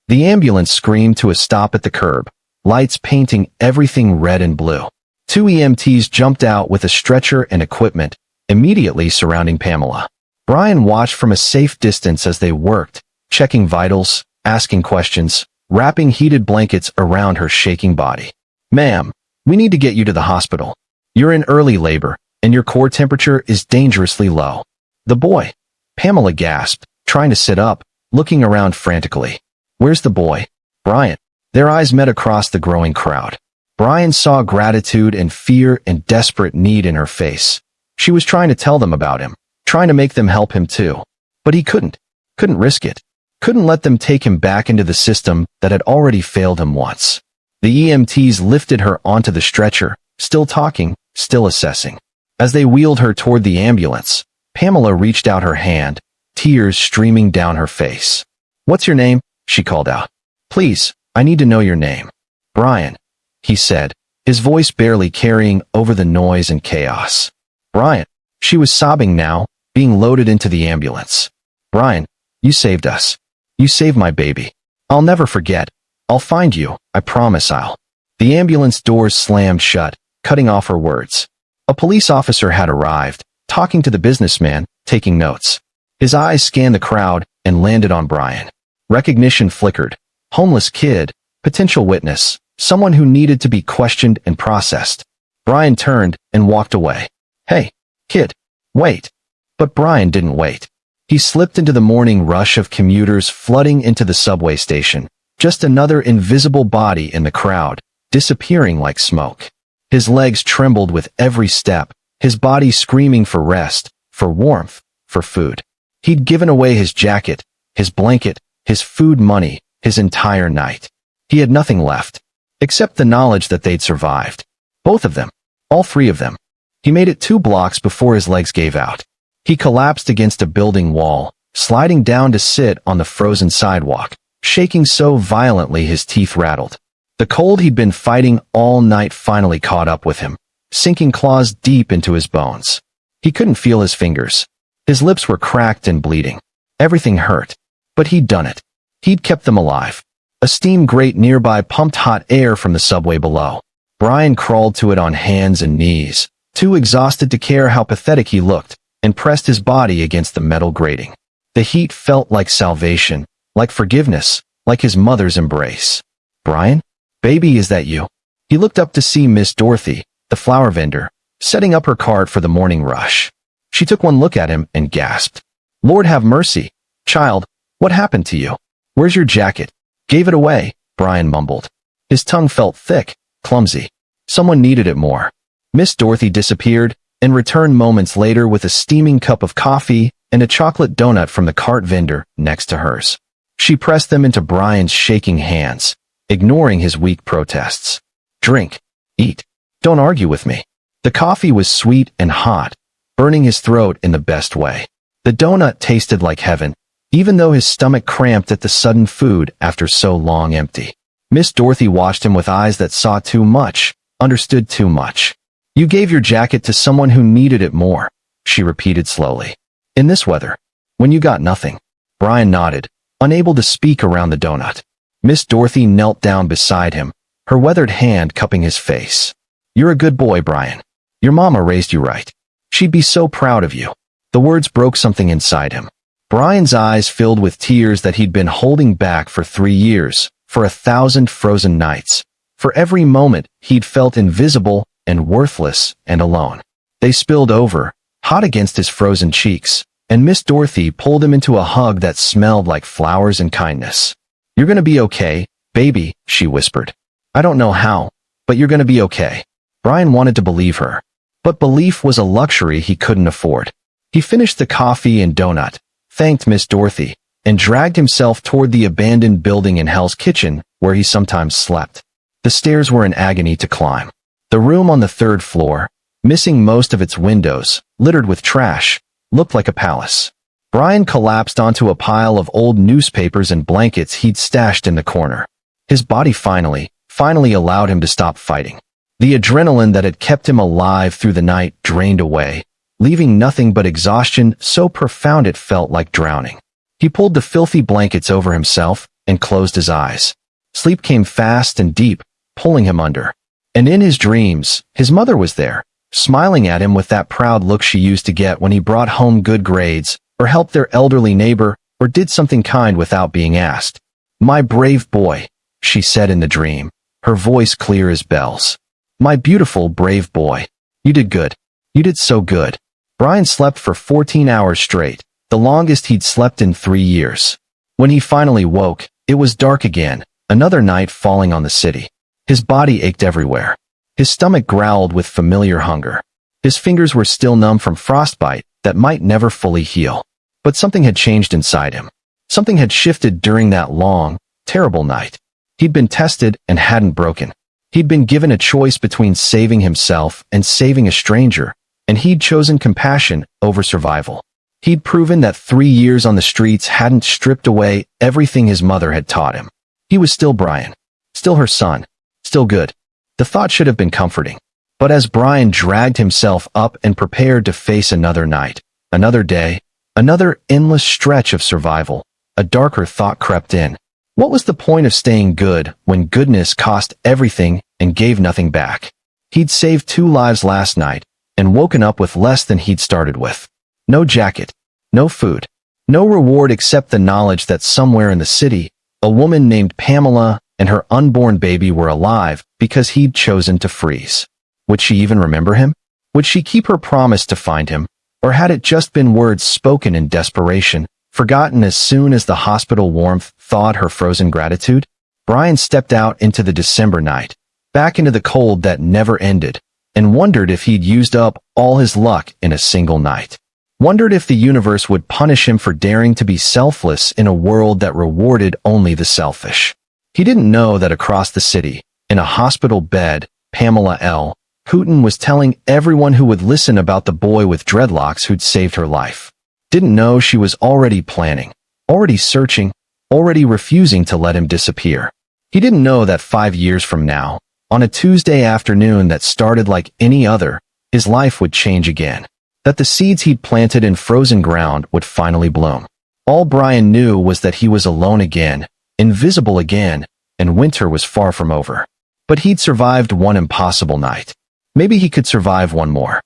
The ambulance screamed to a stop at the curb, lights painting everything red and blue. Two EMTs jumped out with a stretcher and equipment, immediately surrounding Pamela. Brian watched from a safe distance as they worked, checking vitals, asking questions, wrapping heated blankets around her shaking body. Ma'am, we need to get you to the hospital. You're in early labor, and your core temperature is dangerously low. The boy. Pamela gasped, trying to sit up, looking around frantically. Where's the boy? Brian. Their eyes met across the growing crowd. Brian saw gratitude and fear and desperate need in her face. She was trying to tell them about him, trying to make them help him too. But he couldn't risk it. Couldn't let them take him back into the system that had already failed him once. The EMTs lifted her onto the stretcher, still talking, still assessing. As they wheeled her toward the ambulance, Pamela reached out her hand, tears streaming down her face. What's your name? She called out. Please, I need to know your name. Brian, he said, his voice barely carrying over the noise and chaos. Brian. She was sobbing now, being loaded into the ambulance. Brian, you saved us. You saved my baby. I'll never forget. I'll find you, I promise I'll. The ambulance doors slammed shut, cutting off her words. A police officer had arrived, talking to the businessman, taking notes. His eyes scanned the crowd and landed on Brian. Recognition flickered. Homeless kid, potential witness, someone who needed to be questioned and processed. Brian turned and walked away. Hey, kid, wait. But Brian didn't wait. He slipped into the morning rush of commuters flooding into the subway station, just another invisible body in the crowd, disappearing like smoke. His legs trembled with every step, his body screaming for rest, for warmth, for food. He'd given away his jacket, his blanket, his food money, his entire night. He had nothing left, except the knowledge that they'd survived. Both of them. All three of them. He made it 2 blocks before his legs gave out. He collapsed against a building wall, sliding down to sit on the frozen sidewalk, shaking so violently his teeth rattled. The cold he'd been fighting all night finally caught up with him, sinking claws deep into his bones. He couldn't feel his fingers. His lips were cracked and bleeding. Everything hurt. But he'd done it. He'd kept them alive. A steam grate nearby pumped hot air from the subway below. Brian crawled to it on hands and knees, too exhausted to care how pathetic he looked, and pressed his body against the metal grating. The heat felt like salvation, like forgiveness, like his mother's embrace. "Brian? Baby, is that you?" He looked up to see Miss Dorothy, the flower vendor, setting up her cart for the morning rush. She took one look at him and gasped. "Lord have mercy. Child, what happened to you? Where's your jacket?" "Gave it away," Brian mumbled. His tongue felt thick, clumsy. Someone needed it more. Miss Dorothy disappeared and returned moments later with a steaming cup of coffee and a chocolate donut from the cart vendor next to hers. She pressed them into Brian's shaking hands, ignoring his weak protests. "Drink. Eat. Don't argue with me." The coffee was sweet and hot, burning his throat in the best way. The donut tasted like heaven, even though his stomach cramped at the sudden food after so long empty. Miss Dorothy watched him with eyes that saw too much, understood too much. "You gave your jacket to someone who needed it more," she repeated slowly. "In this weather. When you got nothing." Brian nodded, unable to speak around the donut. Miss Dorothy knelt down beside him, her weathered hand cupping his face. "You're a good boy, Brian. Your mama raised you right. She'd be so proud of you." The words broke something inside him. Brian's eyes filled with tears that he'd been holding back for 3 years, for 1,000 frozen nights. For every moment, he'd felt invisible and worthless and alone. They spilled over, hot against his frozen cheeks, and Miss Dorothy pulled him into a hug that smelled like flowers and kindness. "You're gonna be okay, baby," she whispered. "I don't know how, but you're gonna be okay." Brian wanted to believe her, but belief was a luxury he couldn't afford. He finished the coffee and donut, thanked Miss Dorothy, and dragged himself toward the abandoned building in Hell's Kitchen, where he sometimes slept. The stairs were an agony to climb. The room on the 3rd floor, missing most of its windows, littered with trash, looked like a palace. Brian collapsed onto a pile of old newspapers and blankets he'd stashed in the corner. His body finally allowed him to stop fighting. The adrenaline that had kept him alive through the night drained away, leaving nothing but exhaustion so profound it felt like drowning. He pulled the filthy blankets over himself and closed his eyes. Sleep came fast and deep, pulling him under. And in his dreams, his mother was there, smiling at him with that proud look she used to get when he brought home good grades, or helped their elderly neighbor, or did something kind without being asked. "My brave boy," she said in the dream, her voice clear as bells. "My beautiful, brave boy. You did good. You did so good." Brian slept for 14 hours straight, the longest he'd slept in 3 years. When he finally woke, it was dark again, another night falling on the city. His body ached everywhere. His stomach growled with familiar hunger. His fingers were still numb from frostbite that might never fully heal. But something had changed inside him. Something had shifted during that long, terrible night. He'd been tested and hadn't broken. He'd been given a choice between saving himself and saving a stranger, and he'd chosen compassion over survival. He'd proven that 3 years on the streets hadn't stripped away everything his mother had taught him. He was still Brian, still her son, still good. The thought should have been comforting. But as Brian dragged himself up and prepared to face another night, another day, another endless stretch of survival, a darker thought crept in. What was the point of staying good when goodness cost everything and gave nothing back? He'd saved 2 lives last night and woken up with less than he'd started with. No jacket, no food, no reward except the knowledge that somewhere in the city, a woman named Pamela and her unborn baby were alive because he'd chosen to freeze. Would she even remember him? Would she keep her promise to find him? Or had it just been words spoken in desperation, forgotten as soon as the hospital warmth thawed her frozen gratitude? Brian stepped out into the December night, back into the cold that never ended, and wondered if he'd used up all his luck in a single night. Wondered if the universe would punish him for daring to be selfless in a world that rewarded only the selfish. He didn't know that across the city, in a hospital bed, Pamela L. Houghton was telling everyone who would listen about the boy with dreadlocks who'd saved her life. Didn't know she was already planning, already searching, already refusing to let him disappear. He didn't know that 5 years from now, on a Tuesday afternoon that started like any other, his life would change again. That the seeds he'd planted in frozen ground would finally bloom. All Brian knew was that he was alone again, invisible again, and winter was far from over. But he'd survived one impossible night. Maybe he could survive one more.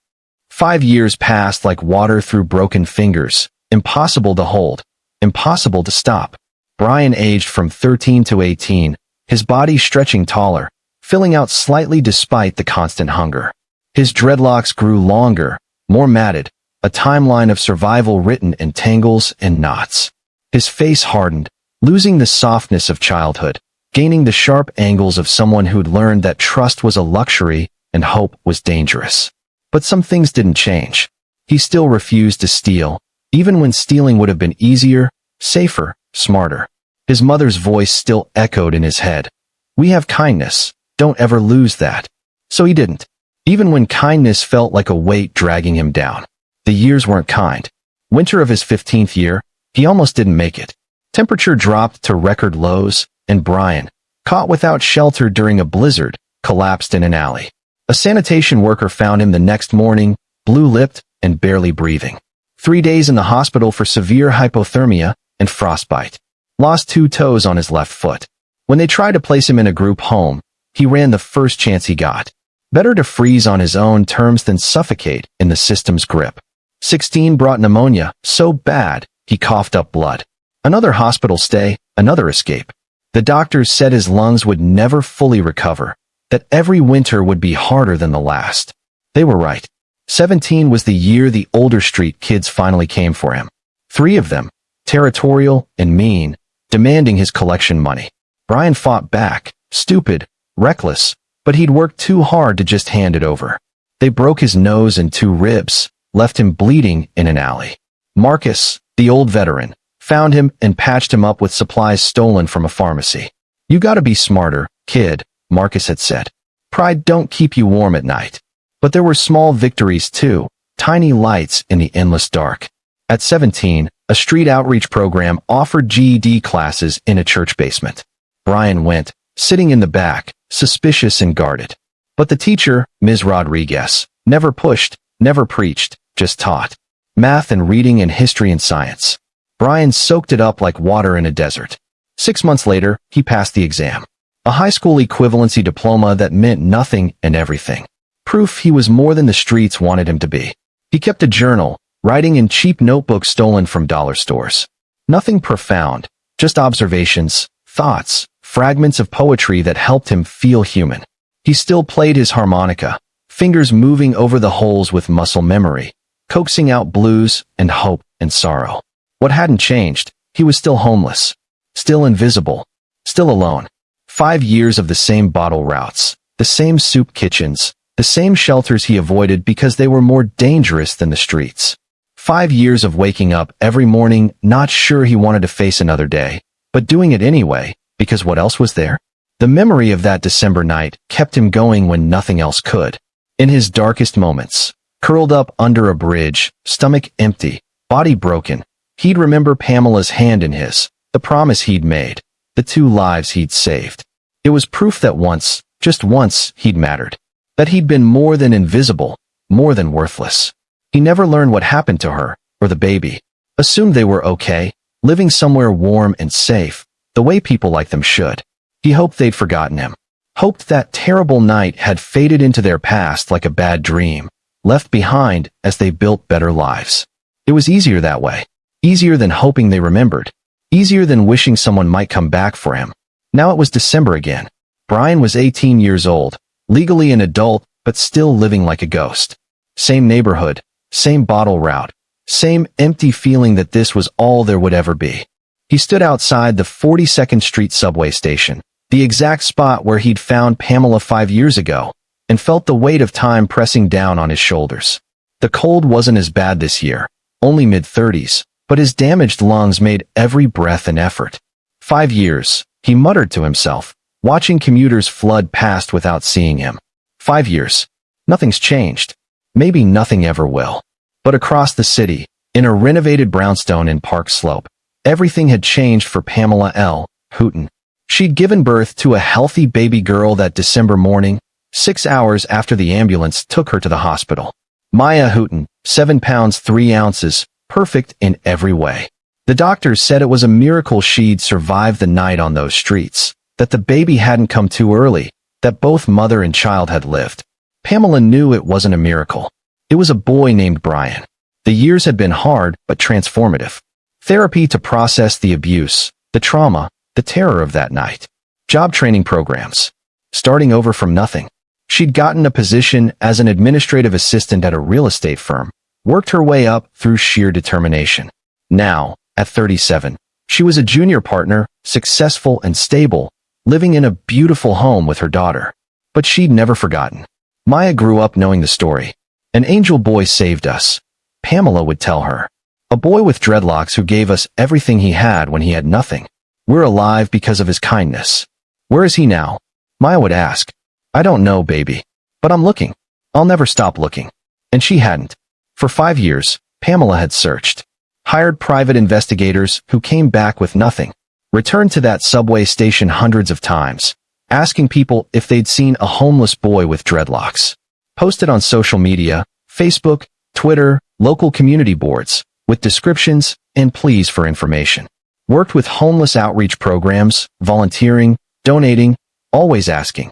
5 years passed like water through broken fingers, impossible to hold, impossible to stop. Brian aged from 13 to 18, his body stretching taller, filling out slightly despite the constant hunger. His dreadlocks grew longer, more matted, a timeline of survival written in tangles and knots. His face hardened, losing the softness of childhood, gaining the sharp angles of someone who'd learned that trust was a luxury and hope was dangerous. But some things didn't change. He still refused to steal, even when stealing would have been easier, safer, smarter. His mother's voice still echoed in his head. "We have kindness, don't ever lose that." So he didn't. Even when kindness felt like a weight dragging him down. The years weren't kind. Winter of his 15th year, he almost didn't make it. Temperature dropped to record lows, and Brian, caught without shelter during a blizzard, collapsed in an alley. A sanitation worker found him the next morning, blue-lipped and barely breathing. 3 days in the hospital for severe hypothermia and frostbite. Lost 2 toes on his left foot. When they tried to place him in a group home, he ran the first chance he got. Better to freeze on his own terms than suffocate in the system's grip. 16 brought pneumonia, so bad, he coughed up blood. Another hospital stay, another escape. The doctors said his lungs would never fully recover, that every winter would be harder than the last. They were right. 17 was the year the older street kids finally came for him. 3 of them, territorial and mean, demanding his collection money. Brian fought back, stupid, reckless, but he'd worked too hard to just hand it over. They broke his nose and 2 ribs, left him bleeding in an alley. Marcus, the old veteran, found him and patched him up with supplies stolen from a pharmacy. "You gotta be smarter, kid," Marcus had said. "Pride don't keep you warm at night." But there were small victories too, tiny lights in the endless dark. At 17, a street outreach program offered GED classes in a church basement. Brian went, sitting in the back, suspicious and guarded. But the teacher, Ms. Rodriguez, never pushed, never preached, just taught. Math and reading and history and science. Brian soaked it up like water in a desert. 6 months later, he passed the exam. A high school equivalency diploma that meant nothing and everything. Proof he was more than the streets wanted him to be. He kept a journal, writing in cheap notebooks stolen from dollar stores. Nothing profound, just observations, thoughts, fragments of poetry that helped him feel human. He still played his harmonica, fingers moving over the holes with muscle memory, coaxing out blues and hope and sorrow. What hadn't changed, he was still homeless, still invisible, still alone. 5 years of the same bottle routes, the same soup kitchens, the same shelters he avoided because they were more dangerous than the streets. 5 years of waking up every morning not sure he wanted to face another day, but doing it anyway, because what else was there? The memory of that December night kept him going when nothing else could. In his darkest moments, curled up under a bridge, stomach empty, body broken, he'd remember Pamela's hand in his, the promise he'd made, the 2 lives he'd saved. It was proof that once, just once, he'd mattered. That he'd been more than invisible, more than worthless. He never learned what happened to her, or the baby. Assumed they were okay, living somewhere warm and safe, the way people like them should. He hoped they'd forgotten him. Hoped that terrible night had faded into their past like a bad dream, left behind as they built better lives. It was easier that way. Easier than hoping they remembered. Easier than wishing someone might come back for him. Now it was December again. Brian was 18 years old, legally an adult, but still living like a ghost. Same neighborhood, same bottle route, same empty feeling that this was all there would ever be. He stood outside the 42nd Street subway station, the exact spot where he'd found Pamela 5 years ago, and felt the weight of time pressing down on his shoulders. The cold wasn't as bad this year, only mid-30s, but his damaged lungs made every breath an effort. 5 years, he muttered to himself, watching commuters flood past without seeing him. 5 years. Nothing's changed. Maybe nothing ever will. But across the city, in a renovated brownstone in Park Slope, everything had changed for Pamela L. Hooton. She'd given birth to a healthy baby girl that December morning, 6 hours after the ambulance took her to the hospital. Maya Hooton, 7 pounds 3 ounces, perfect in every way. The doctors said it was a miracle she'd survived the night on those streets, that the baby hadn't come too early, that both mother and child had lived. Pamela knew it wasn't a miracle. It was a boy named Brian. The years had been hard but transformative. Therapy to process the abuse, the trauma, the terror of that night. Job training programs. Starting over from nothing. She'd gotten a position as an administrative assistant at a real estate firm, worked her way up through sheer determination. Now, at 37, she was a junior partner, successful and stable, living in a beautiful home with her daughter. But she'd never forgotten. Maya grew up knowing the story. An angel boy saved us, Pamela would tell her. A boy with dreadlocks who gave us everything he had when he had nothing. We're alive because of his kindness. Where is he now? Maya would ask. I don't know, baby. But I'm looking. I'll never stop looking. And she hadn't. For 5 years, Pamela had searched. Hired private investigators who came back with nothing. Returned to that subway station hundreds of times, asking people if they'd seen a homeless boy with dreadlocks. Posted on social media, Facebook, Twitter, local community boards, with descriptions and pleas for information. Worked with homeless outreach programs, volunteering, donating, always asking,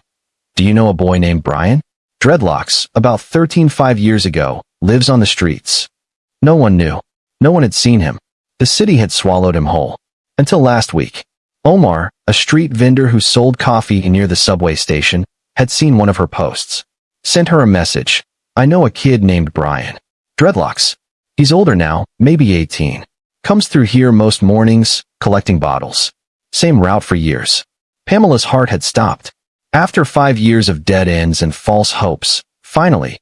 do you know a boy named Brian? Dreadlocks, about 5 years ago, lives on the streets. No one knew. No one had seen him. The city had swallowed him whole. Until last week. Omar, a street vendor who sold coffee near the subway station, had seen one of her posts. Sent her a message. I know a kid named Brian. Dreadlocks. He's older now, maybe 18. Comes through here most mornings, collecting bottles. Same route for years. Pamela's heart had stopped. After 5 years of dead ends and false hopes, finally,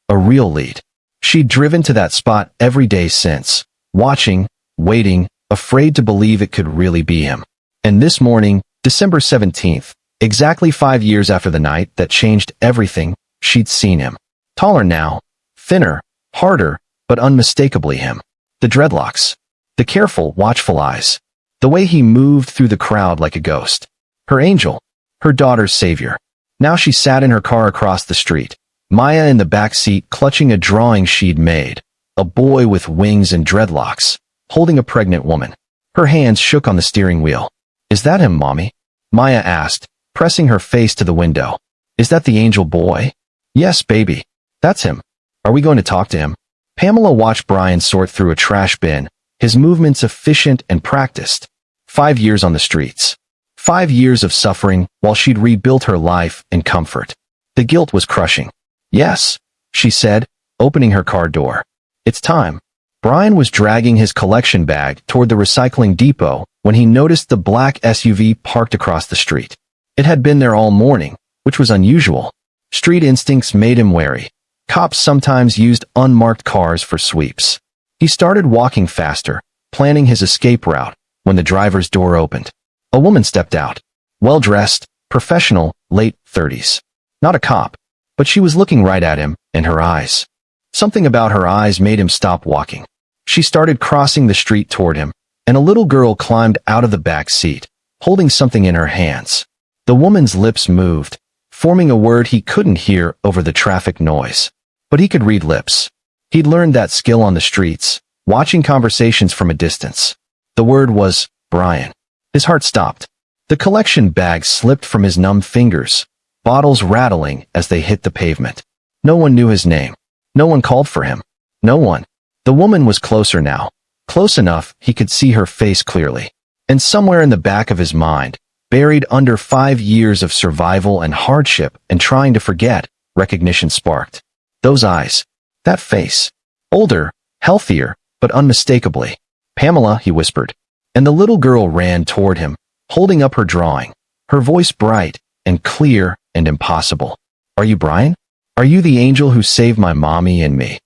a real lead. She'd driven to that spot every day since, watching, waiting, afraid to believe it could really be him. And this morning, December 17th, exactly 5 years after the night that changed everything, she'd seen him. Taller now, thinner, harder, but unmistakably him. The dreadlocks. The careful, watchful eyes. The way he moved through the crowd like a ghost. Her angel. Her daughter's savior. Now she sat in her car across the street. Maya in the back seat clutching a drawing she'd made. A boy with wings and dreadlocks, holding a pregnant woman. Her hands shook on the steering wheel. Is that him, Mommy? Maya asked, pressing her face to the window. Is that the angel boy? Yes, baby. That's him. Are we going to talk to him? Pamela watched Brian sort through a trash bin, his movements efficient and practiced. 5 years on the streets. 5 years of suffering while she'd rebuilt her life and comfort. The guilt was crushing. Yes, she said, opening her car door. It's time. Brian was dragging his collection bag toward the recycling depot when he noticed the black SUV parked across the street. It had been there all morning, which was unusual. Street instincts made him wary. Cops sometimes used unmarked cars for sweeps. He started walking faster, planning his escape route, when the driver's door opened. A woman stepped out. Well-dressed, professional, late 30s. Not a cop, but she was looking right at him, and her eyes. Something about her eyes made him stop walking. She started crossing the street toward him, and a little girl climbed out of the back seat, holding something in her hands. The woman's lips moved, forming a word he couldn't hear over the traffic noise. But he could read lips. He'd learned that skill on the streets, watching conversations from a distance. The word was Brian. His heart stopped. The collection bag slipped from his numb fingers, bottles rattling as they hit the pavement. No one knew his name. No one called for him. No one. The woman was closer now. Close enough he could see her face clearly. And somewhere in the back of his mind, buried under 5 years of survival and hardship and trying to forget, recognition sparked. Those eyes. That face. Older, healthier, but unmistakably. Pamela, he whispered. And the little girl ran toward him, holding up her drawing, her voice bright and clear and impossible. Are you Brian? Are you the angel who saved my mommy and me?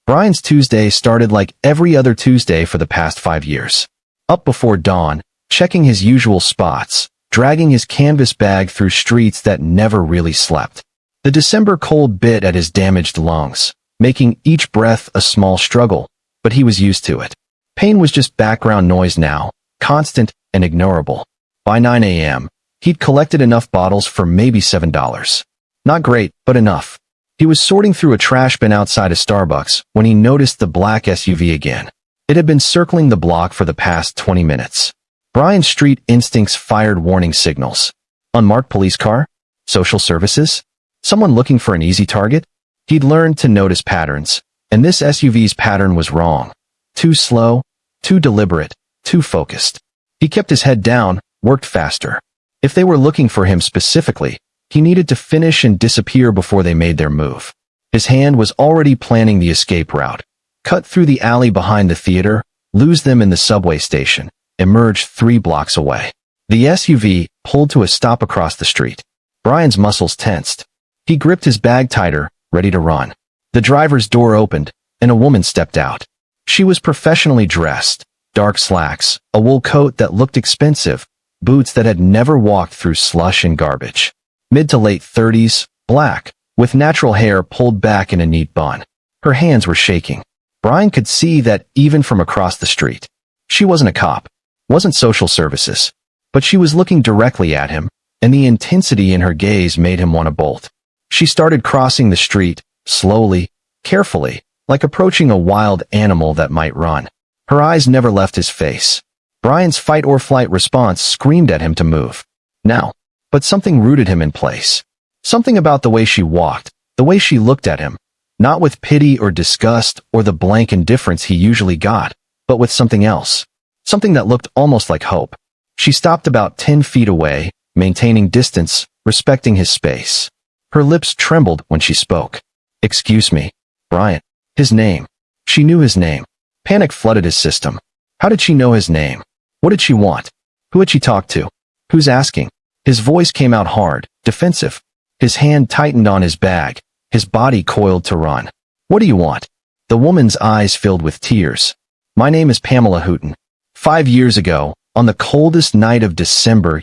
Brian's Tuesday started like every other Tuesday for the past 5 years. Up before dawn, checking his usual spots, dragging his canvas bag through streets that never really slept. The December cold bit at his damaged lungs, making each breath a small struggle, but he was used to it. Pain was just background noise now, constant and ignorable. By 9 a.m., he'd collected enough bottles for maybe $7. Not great, but enough. He was sorting through a trash bin outside a Starbucks when he noticed the black SUV again. It had been circling the block for the past 20 minutes. Brian's street instincts fired warning signals. Unmarked police car? Social services? Someone looking for an easy target? He'd learned to notice patterns, and this SUV's pattern was wrong. Too slow, too deliberate, too focused. He kept his head down, worked faster. If they were looking for him specifically, he needed to finish and disappear before they made their move. His hand was already planning the escape route. Cut through the alley behind the theater, lose them in the subway station, emerge 3 blocks away. The SUV pulled to a stop across the street. Brian's muscles tensed. He gripped his bag tighter, ready to run. The driver's door opened, and a woman stepped out. She was professionally dressed, dark slacks, a wool coat that looked expensive, boots that had never walked through slush and garbage. Mid to late 30s, black, with natural hair pulled back in a neat bun. Her hands were shaking. Brian could see that even from across the street. She wasn't a cop, wasn't social services, but she was looking directly at him, and the intensity in her gaze made him want to bolt. She started crossing the street, slowly, carefully, like approaching a wild animal that might run. Her eyes never left his face. Brian's fight-or-flight response screamed at him to move. Now. But something rooted him in place. Something about the way she walked, the way she looked at him, not with pity or disgust or the blank indifference he usually got, but with something else. Something that looked almost like hope. She stopped about 10 feet away, maintaining distance, respecting his space. Her lips trembled when she spoke. "Excuse me, Brian." His name. She knew his name. Panic flooded his system. How did she know his name? What did she want? Who had she talked to? Who's asking? His voice came out hard, defensive. His hand tightened on his bag, his body coiled to run. "What do you want?" The woman's eyes filled with tears. "My name is Pamela Hooton. 5 years ago, on the coldest night of December,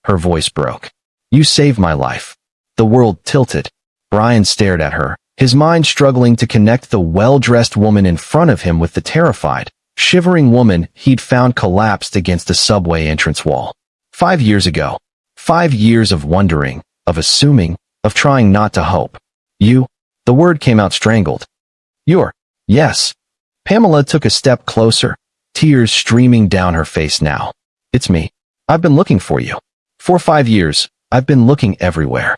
her voice broke. "You saved my life." The world tilted. Brian stared at her, his mind struggling to connect the well-dressed woman in front of him with the terrified, shivering woman he'd found collapsed against a subway entrance wall. 5 years ago. 5 years of wondering, of assuming, of trying not to hope. "You?" The word came out strangled. "You're." "Yes." Pamela took a step closer, tears streaming down her face now. "It's me. I've been looking for you. For 5 years, I've been looking everywhere."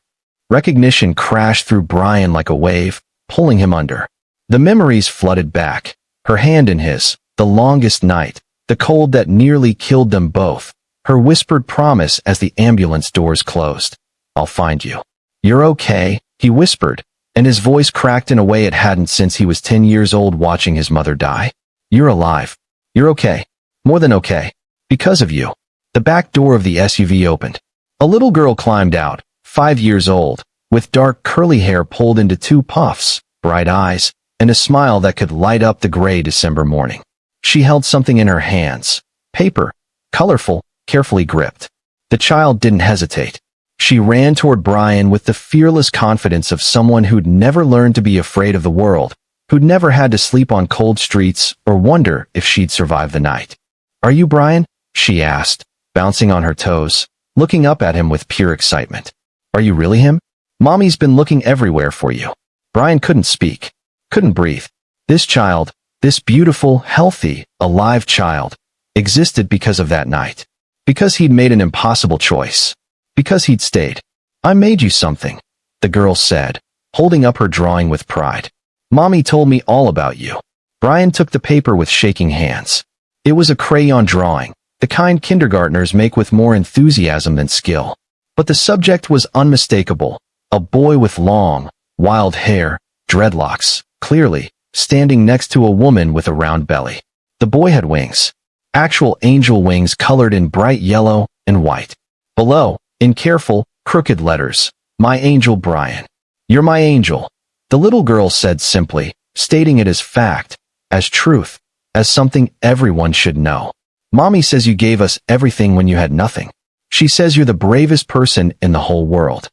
Recognition crashed through Brian like a wave, pulling him under. The memories flooded back, her hand in his, the longest night, the cold that nearly killed them both. Her whispered promise as the ambulance doors closed. "I'll find you." "You're okay," he whispered, and his voice cracked in a way it hadn't since he was 10 years old watching his mother die. "You're alive. You're okay. More than okay. Because of you." The back door of the SUV opened. A little girl climbed out, 5 years old, with dark curly hair pulled into 2 puffs, bright eyes, and a smile that could light up the gray December morning. She held something in her hands. Paper. Colorful. Carefully gripped. The child didn't hesitate. She ran toward Brian with the fearless confidence of someone who'd never learned to be afraid of the world, who'd never had to sleep on cold streets or wonder if she'd survive the night. "Are you Brian?" she asked, bouncing on her toes, looking up at him with pure excitement. "Are you really him? Mommy's been looking everywhere for you." Brian couldn't speak, couldn't breathe. This child, this beautiful, healthy, alive child, existed because of that night. Because he'd made an impossible choice. Because he'd stayed. "I made you something," the girl said, holding up her drawing with pride. "Mommy told me all about you." Brian took the paper with shaking hands. It was a crayon drawing, the kind kindergartners make with more enthusiasm than skill. But the subject was unmistakable. A boy with long, wild hair, dreadlocks, clearly, standing next to a woman with a round belly. The boy had wings. Actual angel wings colored in bright yellow and white. Below, in careful, crooked letters, "My Angel Brian." You're my angel, the little girl said simply, stating it as fact, as truth, as something everyone should know. Mommy says you gave us everything when you had nothing. She says you're the bravest person in the whole world.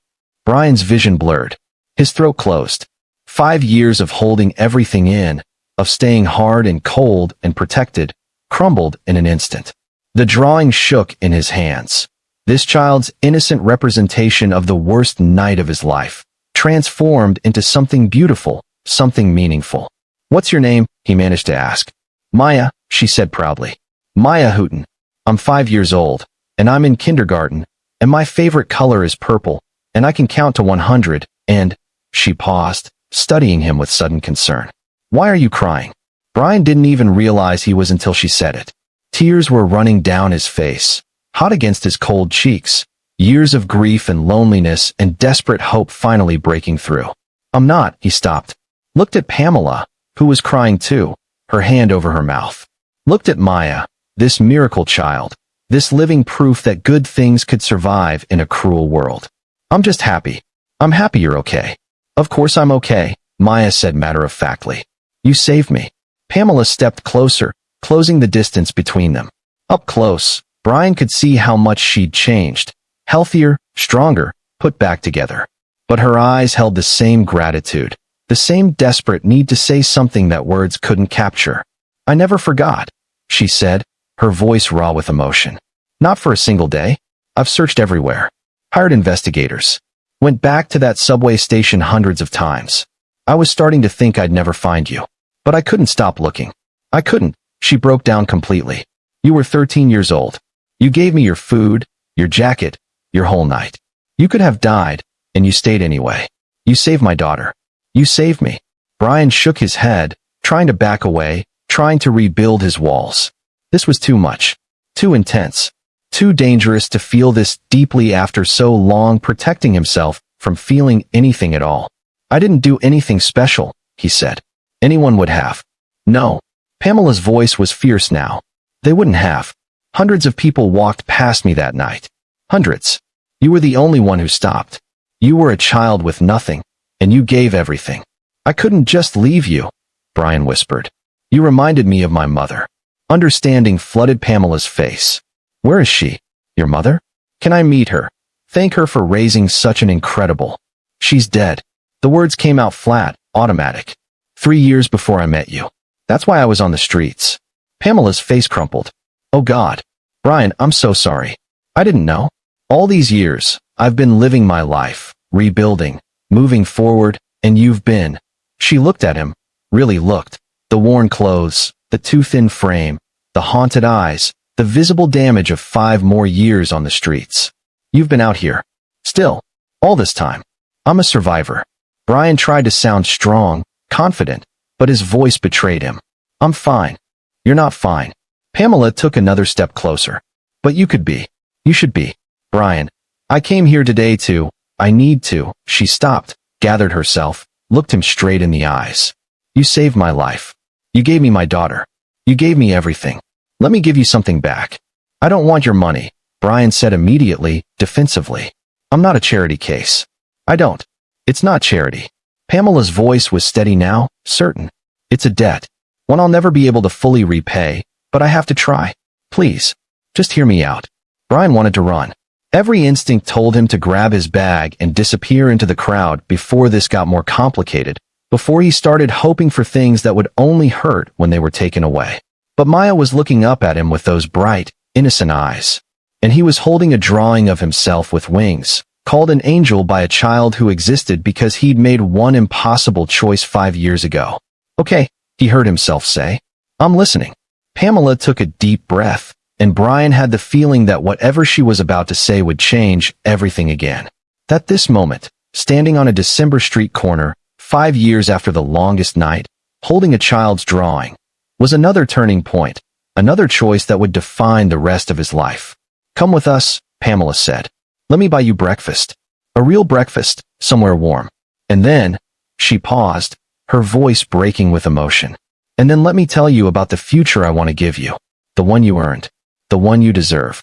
Brian's vision blurred. His throat closed. 5 years of holding everything in, of staying hard and cold and protected, crumbled in an instant. The drawing shook in his hands. This child's innocent representation of the worst night of his life, transformed into something beautiful, something meaningful. What's your name? He managed to ask. Maya, she said proudly. Maya Hooten. I'm 5 years old, and I'm in kindergarten, and my favorite color is purple, and I can count to 100, and, she paused, studying him with sudden concern. Why are you crying? Brian didn't even realize he was until she said it. Tears were running down his face, hot against his cold cheeks, years of grief and loneliness and desperate hope finally breaking through. I'm not, he stopped. Looked at Pamela, who was crying too, her hand over her mouth. Looked at Maya, this miracle child, this living proof that good things could survive in a cruel world. I'm just happy. I'm happy you're okay. Of course I'm okay, Maya said matter-of-factly. You saved me. Pamela stepped closer, closing the distance between them. Up close, Brian could see how much she'd changed. Healthier, stronger, put back together. But her eyes held the same gratitude, the same desperate need to say something that words couldn't capture. I never forgot, she said, her voice raw with emotion. Not for a single day. I've searched everywhere. Hired investigators. Went back to that subway station hundreds of times. I was starting to think I'd never find you. But I couldn't stop looking. I couldn't. She broke down completely. You were 13 years old. You gave me your food, your jacket, your whole night. You could have died, and you stayed anyway. You saved my daughter. You saved me. Brian shook his head, trying to back away, trying to rebuild his walls. This was too much. Too intense. Too dangerous to feel this deeply after so long protecting himself from feeling anything at all. I didn't do anything special, he said. Anyone would have. No. Pamela's voice was fierce now. They wouldn't have. Hundreds of people walked past me that night. Hundreds. You were the only one who stopped. You were a child with nothing, and you gave everything. I couldn't just leave you, Brian whispered. You reminded me of my mother. Understanding flooded Pamela's face. Where is she? Your mother? Can I meet her? Thank her for raising such an incredible. She's dead. The words came out flat, automatic. 3 years before I met you. That's why I was on the streets. Pamela's face crumpled. Oh God. Brian, I'm so sorry. I didn't know. All these years, I've been living my life, rebuilding, moving forward, and you've been. She looked at him, really looked. The worn clothes, the too thin frame, the haunted eyes, the visible damage of 5 more years on the streets. You've been out here. Still. All this time. I'm a survivor. Brian tried to sound strong, confident, but his voice betrayed him. I'm fine. You're not fine. Pamela took another step closer. But you could be. You should be. Brian, I came here today to, I need to. She stopped, gathered herself, looked him straight in the eyes. You saved my life. You gave me my daughter. You gave me everything. Let me give you something back. I don't want your money, Brian said immediately, defensively. I'm not a charity case. I don't. It's not charity. Pamela's voice was steady now, certain. It's a debt. One I'll never be able to fully repay, but I have to try. Please. Just hear me out. Brian wanted to run. Every instinct told him to grab his bag and disappear into the crowd before this got more complicated, before he started hoping for things that would only hurt when they were taken away. But Maya was looking up at him with those bright, innocent eyes. And he was holding a drawing of himself with wings, called an angel by a child who existed because he'd made one impossible choice 5 years ago. Okay, he heard himself say. I'm listening. Pamela took a deep breath, and Brian had the feeling that whatever she was about to say would change everything again. That this moment, standing on a December street corner, 5 years after the longest night, holding a child's drawing, was another turning point, another choice that would define the rest of his life. Come with us, Pamela said. Let me buy you breakfast. A real breakfast, somewhere warm. And then, she paused, her voice breaking with emotion. And then let me tell you about the future I want to give you. The one you earned. The one you deserve.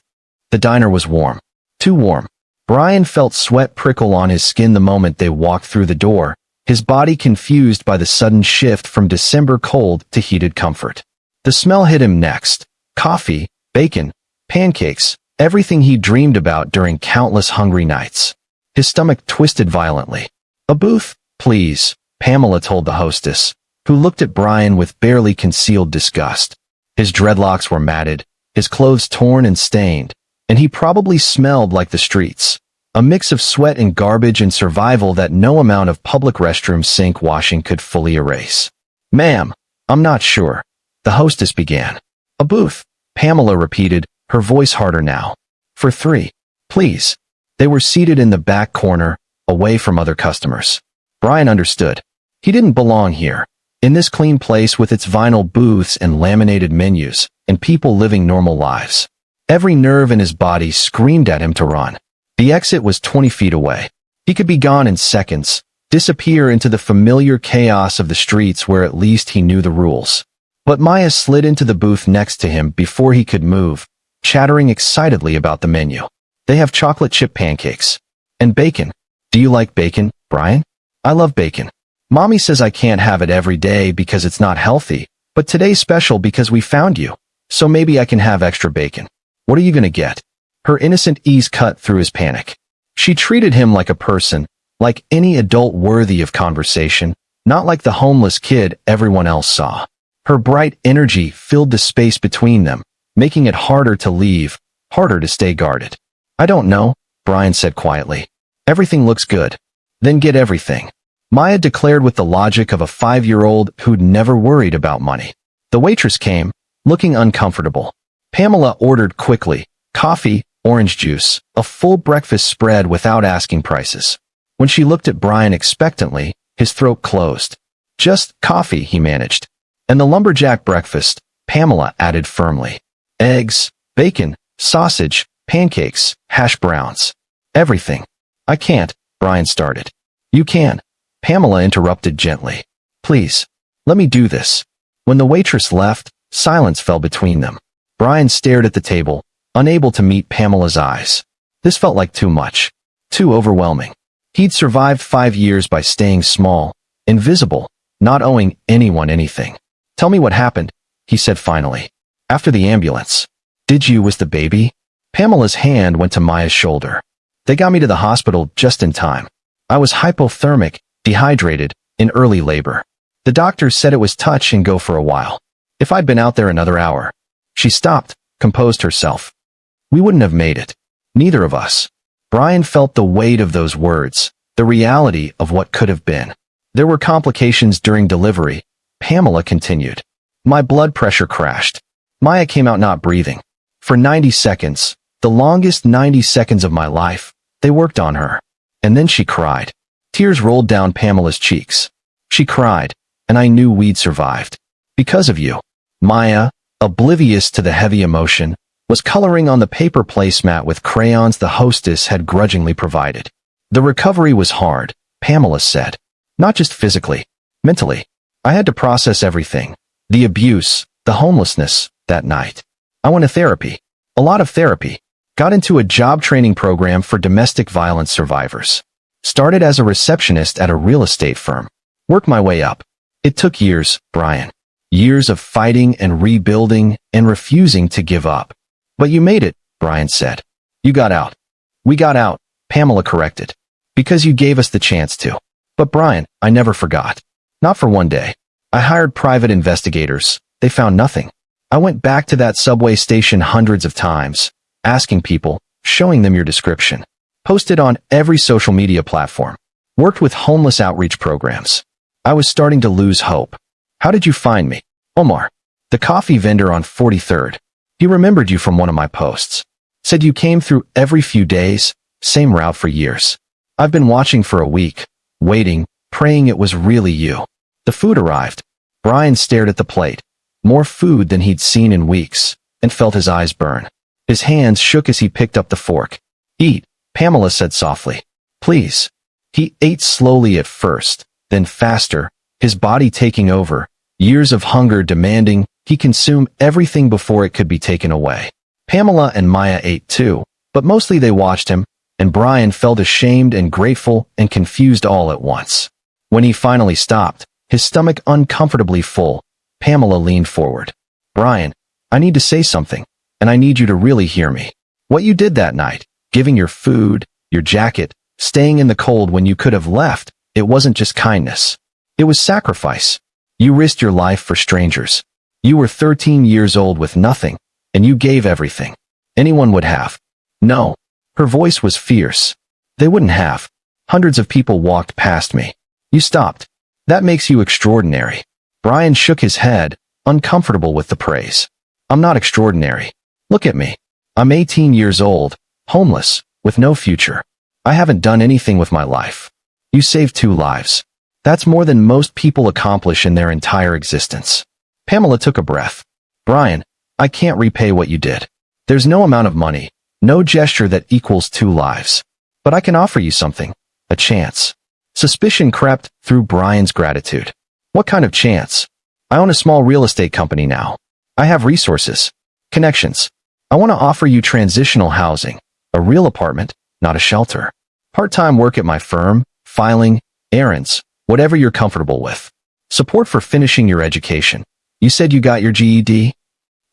The diner was warm. Too warm. Brian felt sweat prickle on his skin the moment they walked through the door, his body confused by the sudden shift from December cold to heated comfort. The smell hit him next. Coffee, bacon, pancakes, everything he dreamed about during countless hungry nights. His stomach twisted violently. "A booth, please," Pamela told the hostess, who looked at Brian with barely concealed disgust. His dreadlocks were matted, his clothes torn and stained, and he probably smelled like the streets. A mix of sweat and garbage and survival that no amount of public restroom sink washing could fully erase. "Ma'am, I'm not sure," the hostess began. "A booth," Pamela repeated, her voice harder now. "For 3, please." They were seated in the back corner, away from other customers. Brian understood. He didn't belong here. In this clean place with its vinyl booths and laminated menus, and people living normal lives. Every nerve in his body screamed at him to run. The exit was 20 feet away. He could be gone in seconds, disappear into the familiar chaos of the streets where at least he knew the rules. But Maya slid into the booth next to him before he could move, chattering excitedly about the menu. "They have chocolate chip pancakes. And bacon. Do you like bacon, Brian?" "I love bacon. Mommy says I can't have it every day because it's not healthy, but today's special because we found you, so maybe I can have extra bacon. What are you gonna get?" Her innocent ease cut through his panic. She treated him like a person, like any adult worthy of conversation, not like the homeless kid everyone else saw. Her bright energy filled the space between them, making it harder to leave, harder to stay guarded. "I don't know," Brian said quietly. "Everything looks good." "Then get everything," Maya declared with the logic of a 5-year-old who'd never worried about money. The waitress came, looking uncomfortable. Pamela ordered quickly, coffee, orange juice, a full breakfast spread without asking prices. When she looked at Brian expectantly, his throat closed. "Just coffee," he managed. "And the lumberjack breakfast," Pamela added firmly. "Eggs, bacon, sausage, pancakes, hash browns. Everything." "I can't," Brian started. "You can," Pamela interrupted gently. "Please, let me do this." When the waitress left, silence fell between them. Brian stared at the table, unable to meet Pamela's eyes. This felt like too much. Too overwhelming. He'd survived 5 years by staying small, invisible, not owing anyone anything. "Tell me what happened," he said finally. "After the ambulance." "Did you was the baby?" Pamela's hand went to Maya's shoulder. "They got me to the hospital just in time. I was hypothermic, dehydrated, in early labor. The doctor said it was touch and go for a while. If I'd been out there another hour." She stopped, composed herself. "We wouldn't have made it. Neither of us." Brian felt the weight of those words, the reality of what could have been. "There were complications during delivery," Pamela continued. "My blood pressure crashed. Maya came out not breathing. For 90 seconds, the longest 90 seconds of my life, they worked on her. And then she cried." Tears rolled down Pamela's cheeks. "She cried, and I knew we'd survived. Because of you." Maya, oblivious to the heavy emotion, was coloring on the paper placemat with crayons the hostess had grudgingly provided. "The recovery was hard," Pamela said. "Not just physically, mentally. I had to process everything. The abuse, the homelessness, that night. I went to therapy. A lot of therapy. Got into a job training program for domestic violence survivors. Started as a receptionist at a real estate firm. Worked my way up. It took years, Brian. Years of fighting and rebuilding and refusing to give up. But you made it," Brian said. "You got out." "We got out," Pamela corrected. "Because you gave us the chance to." "But Brian, I never forgot. Not for one day. I hired private investigators. They found nothing. I went back to that subway station hundreds of times, asking people, showing them your description. Posted on every social media platform. Worked with homeless outreach programs. I was starting to lose hope. How did you find me?" "Omar, the coffee vendor on 43rd. He remembered you from one of my posts. Said you came through every few days, same route for years. I've been watching for a week, waiting, praying it was really you." The food arrived. Brian stared at the plate. More food than he'd seen in weeks, and felt his eyes burn. His hands shook as he picked up the fork. "Eat," Pamela said softly. "Please." He ate slowly at first, then faster, his body taking over, years of hunger demanding he consume everything before it could be taken away. Pamela and Maya ate too, but mostly they watched him, and Brian felt ashamed and grateful and confused all at once. When he finally stopped, his stomach uncomfortably full, Pamela leaned forward. "Brian, I need to say something, and I need you to really hear me. What you did that night, giving your food, your jacket, staying in the cold when you could have left, it wasn't just kindness. It was sacrifice. You risked your life for strangers. You were 13 years old with nothing, and you gave everything. Anyone would have." "No." Her voice was fierce. "They wouldn't have. Hundreds of people walked past me. You stopped. That makes you extraordinary." Brian shook his head, uncomfortable with the praise. "I'm not extraordinary. Look at me. I'm 18 years old, homeless, with no future. I haven't done anything with my life. You saved 2 lives. That's more than most people accomplish in their entire existence." Pamela took a breath. "Brian, I can't repay what you did. There's no amount of money, no gesture that equals 2 lives. But I can offer you something, a chance." Suspicion crept through Brian's gratitude. "What kind of chance?" "I own a small real estate company now. I have resources, connections. I want to offer you transitional housing, a real apartment, not a shelter. Part-time work at my firm, filing, errands, whatever you're comfortable with. Support for finishing your education. You said you got your GED?"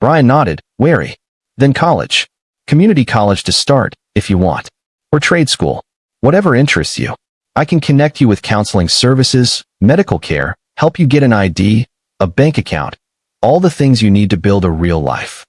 Brian nodded, wary. "Then college. Community college to start, if you want. Or trade school. Whatever interests you. I can connect you with counseling services, medical care, help you get an ID, a bank account, all the things you need to build a real life."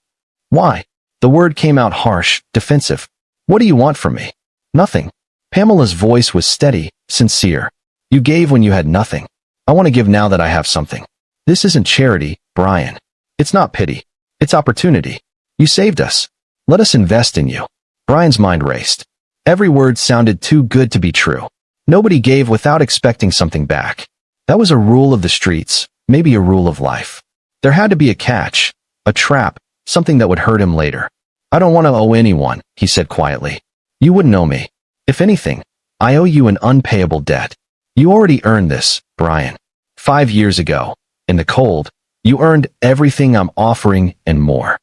"Why?" The word came out harsh, defensive. "What do you want from me?" "Nothing." Pamela's voice was steady, sincere. "You gave when you had nothing. I want to give now that I have something. This isn't charity, Brian. It's not pity. It's opportunity. You saved us. Let us invest in you." Brian's mind raced. Every word sounded too good to be true. Nobody gave without expecting something back. That was a rule of the streets, maybe a rule of life. There had to be a catch, a trap, something that would hurt him later. "I don't want to owe anyone," he said quietly. "You wouldn't owe me. If anything, I owe you an unpayable debt. You already earned this, Brian. 5 years ago, in the cold, you earned everything I'm offering and more."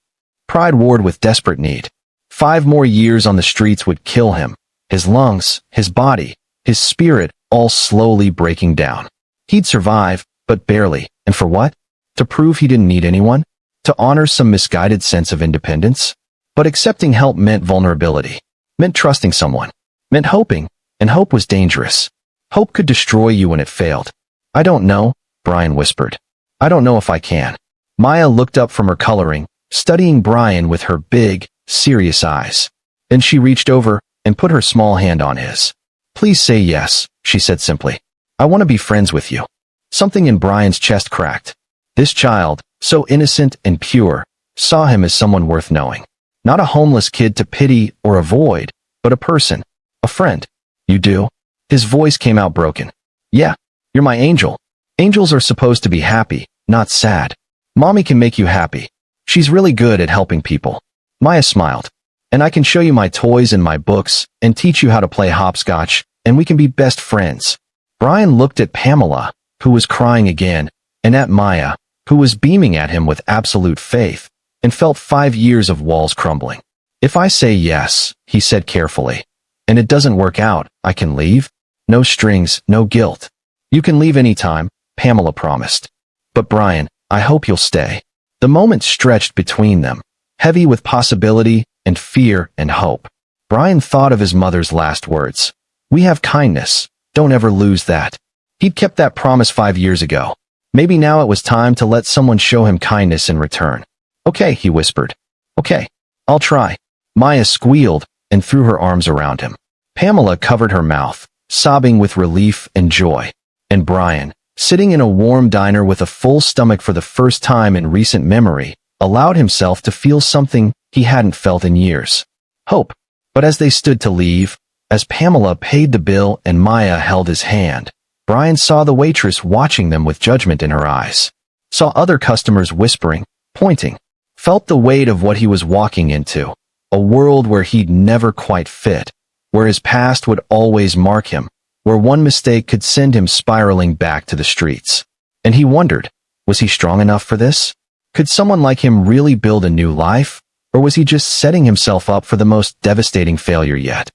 Pride warred with desperate need. 5 more years on the streets would kill him. His lungs, his body, his spirit all slowly breaking down. He'd survive, but barely. And for what? To prove he didn't need anyone? To honor some misguided sense of independence? But accepting help meant vulnerability, meant trusting someone, meant hoping, and hope was dangerous. Hope could destroy you when it failed. "I don't know," Brian whispered. "I don't know if I can." Maya looked up from her coloring, studying Brian with her big, serious eyes. Then she reached over and put her small hand on his. "Please say yes," she said simply. "I want to be friends with you." Something in Brian's chest cracked. This child, so innocent and pure, saw him as someone worth knowing. Not a homeless kid to pity or avoid, but a person, a friend. "You do?" His voice came out broken. "Yeah, you're my angel. Angels are supposed to be happy, not sad. Mommy can make you happy. She's really good at helping people." Maya smiled. "And I can show you my toys and my books, and teach you how to play hopscotch, and we can be best friends." Brian looked at Pamela, who was crying again, and at Maya, who was beaming at him with absolute faith, and felt 5 years of walls crumbling. "If I say yes," he said carefully, "and it doesn't work out, I can leave? No strings, no guilt." "You can leave any time," Pamela promised. "But Brian, I hope you'll stay." The moment stretched between them, heavy with possibility and fear and hope. Brian thought of his mother's last words. "We have kindness. Don't ever lose that." He'd kept that promise 5 years ago. Maybe now it was time to let someone show him kindness in return. "Okay," he whispered. "Okay, I'll try." Maya squealed and threw her arms around him. Pamela covered her mouth, sobbing with relief and joy. And Brian, sitting in a warm diner with a full stomach for the first time in recent memory, allowed himself to feel something he hadn't felt in years. Hope. But as they stood to leave, as Pamela paid the bill and Maya held his hand, Brian saw the waitress watching them with judgment in her eyes. Saw other customers whispering, pointing. Felt the weight of what he was walking into. A world where he'd never quite fit. Where his past would always mark him. Where one mistake could send him spiraling back to the streets. And he wondered, was he strong enough for this? Could someone like him really build a new life? Or was he just setting himself up for the most devastating failure yet?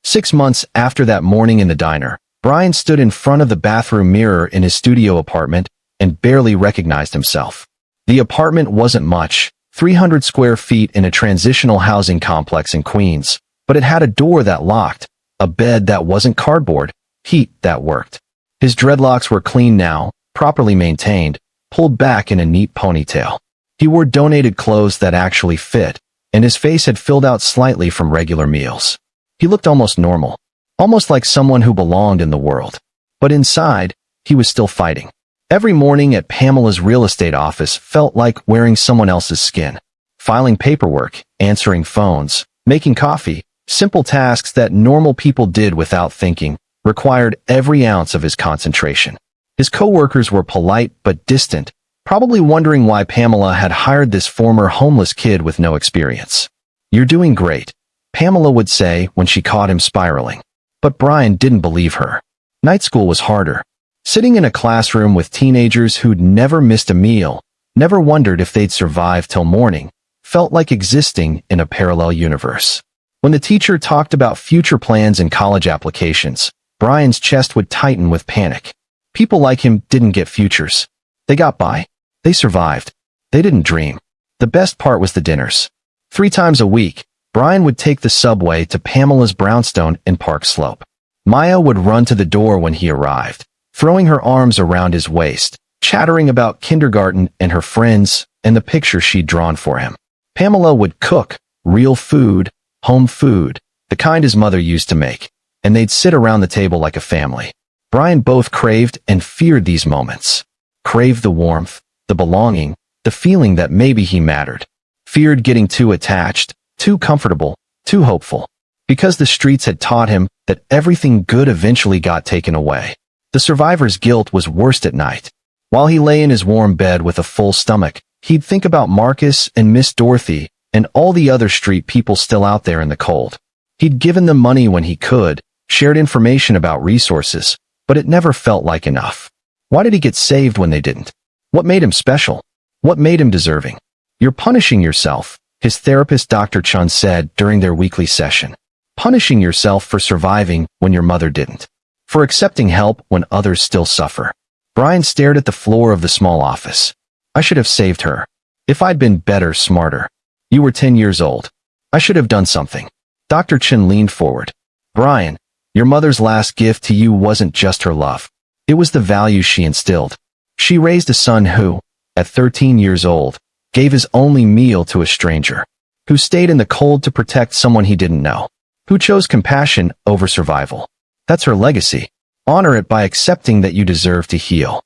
6 months after that morning in the diner, Brian stood in front of the bathroom mirror in his studio apartment and barely recognized himself. The apartment wasn't much, 300 square feet in a transitional housing complex in Queens, but it had a door that locked, a bed that wasn't cardboard, heat that worked. His dreadlocks were clean now, properly maintained, pulled back in a neat ponytail. He wore donated clothes that actually fit, and his face had filled out slightly from regular meals. He looked almost normal, almost like someone who belonged in the world. But inside, he was still fighting. Every morning at Pamela's real estate office felt like wearing someone else's skin. Filing paperwork, answering phones, making coffee, simple tasks that normal people did without thinking, required every ounce of his concentration. His coworkers were polite but distant, probably wondering why Pamela had hired this former homeless kid with no experience. "You're doing great," Pamela would say when she caught him spiraling. But Brian didn't believe her. Night school was harder. Sitting in a classroom with teenagers who'd never missed a meal, never wondered if they'd survive till morning, felt like existing in a parallel universe. When the teacher talked about future plans and college applications, Brian's chest would tighten with panic. People like him didn't get futures. They got by. They survived. They didn't dream. The best part was the dinners. 3 times a week, Brian would take the subway to Pamela's brownstone in Park Slope. Maya would run to the door when he arrived, throwing her arms around his waist, chattering about kindergarten and her friends and the picture she'd drawn for him. Pamela would cook, real food, home food, the kind his mother used to make, and they'd sit around the table like a family. Brian both craved and feared these moments. Craved the warmth, the belonging, the feeling that maybe he mattered. Feared getting too attached, too comfortable, too hopeful. Because the streets had taught him that everything good eventually got taken away. The survivor's guilt was worst at night. While he lay in his warm bed with a full stomach, he'd think about Marcus and Miss Dorothy and all the other street people still out there in the cold. He'd given them money when he could, shared information about resources, but it never felt like enough. Why did he get saved when they didn't? What made him special? What made him deserving? "You're punishing yourself," his therapist Dr. Chun said during their weekly session. "Punishing yourself for surviving when your mother didn't. For accepting help when others still suffer." Brian stared at the floor of the small office. "I should have saved her. If I'd been better, smarter. You were 10 years old. I should have done something." Dr. Chin leaned forward. "Brian, your mother's last gift to you wasn't just her love. It was the values she instilled. She raised a son who, at 13 years old, gave his only meal to a stranger, who stayed in the cold to protect someone he didn't know, who chose compassion over survival. That's her legacy. Honor it by accepting that you deserve to heal."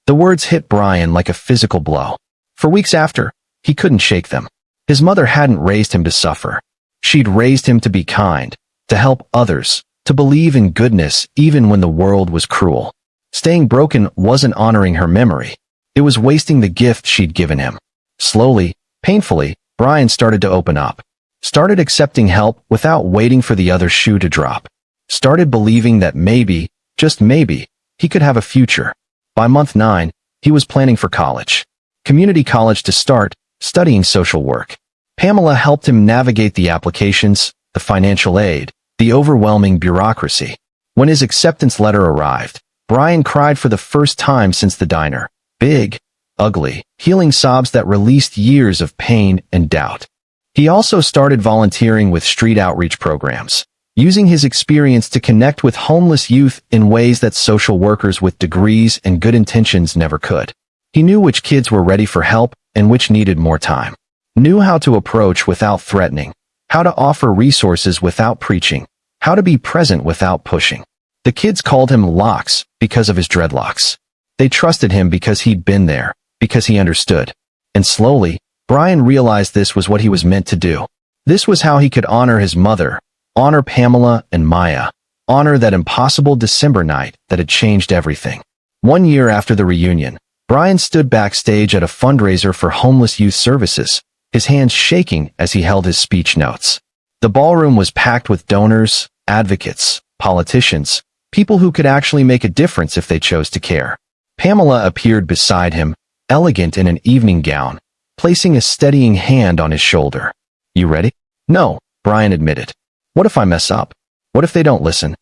The words hit Brian like a physical blow. For weeks after, he couldn't shake them. His mother hadn't raised him to suffer. She'd raised him to be kind, to help others, to believe in goodness even when the world was cruel. Staying broken wasn't honoring her memory. It was wasting the gift she'd given him. Slowly, painfully, Brian started to open up. Started accepting help without waiting for the other shoe to drop. Started believing that maybe, just maybe, he could have a future. By month 9, he was planning for college. Community college to start, studying social work. Pamela helped him navigate the applications, the financial aid, the overwhelming bureaucracy. When his acceptance letter arrived, Brian cried for the first time since the diner. Big, ugly, healing sobs that released years of pain and doubt. He also started volunteering with street outreach programs, using his experience to connect with homeless youth in ways that social workers with degrees and good intentions never could. He knew which kids were ready for help and which needed more time. Knew how to approach without threatening, how to offer resources without preaching, how to be present without pushing. The kids called him Locks because of his dreadlocks. They trusted him because he'd been there, because he understood. And slowly, Brian realized this was what he was meant to do. This was how he could honor his mother, honor Pamela and Maya, honor that impossible December night that had changed everything. 1 year after the reunion, Brian stood backstage at a fundraiser for homeless youth services, his hands shaking as he held his speech notes. The ballroom was packed with donors, advocates, politicians, people who could actually make a difference if they chose to care. Pamela appeared beside him, elegant in an evening gown, placing a steadying hand on his shoulder. "You ready?" "No," Brian admitted. "What if I mess up?" What if they don't listen?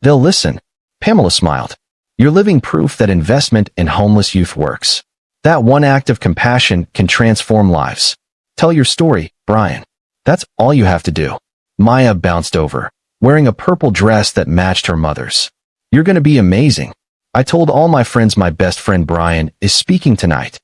They'll listen. Pamela smiled. You're living proof that investment in homeless youth works. That one act of compassion can transform lives. Tell your story, Brian. That's all you have to do. Maya bounced over, wearing a purple dress that matched her mother's. You're gonna be amazing. I told all my friends my best friend Brian is speaking tonight.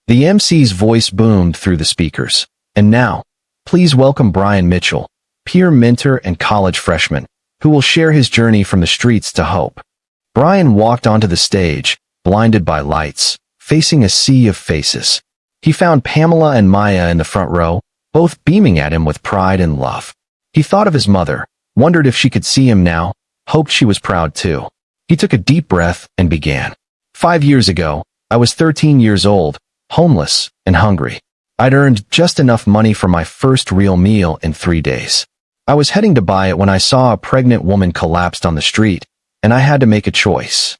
The MC's voice boomed through the speakers. And now, please welcome Brian Mitchell, peer mentor and college freshman, who will share his journey from the streets to hope. Brian walked onto the stage, blinded by lights, facing a sea of faces. He found Pamela and Maya in the front row, both beaming at him with pride and love. He thought of his mother, wondered if she could see him now, hoped she was proud too. He took a deep breath and began. 5 years ago, I was 13 years old, homeless and hungry. I'd earned just enough money for my first real meal in 3 days. I was heading to buy it when I saw a pregnant woman collapsed on the street, and I had to make a choice.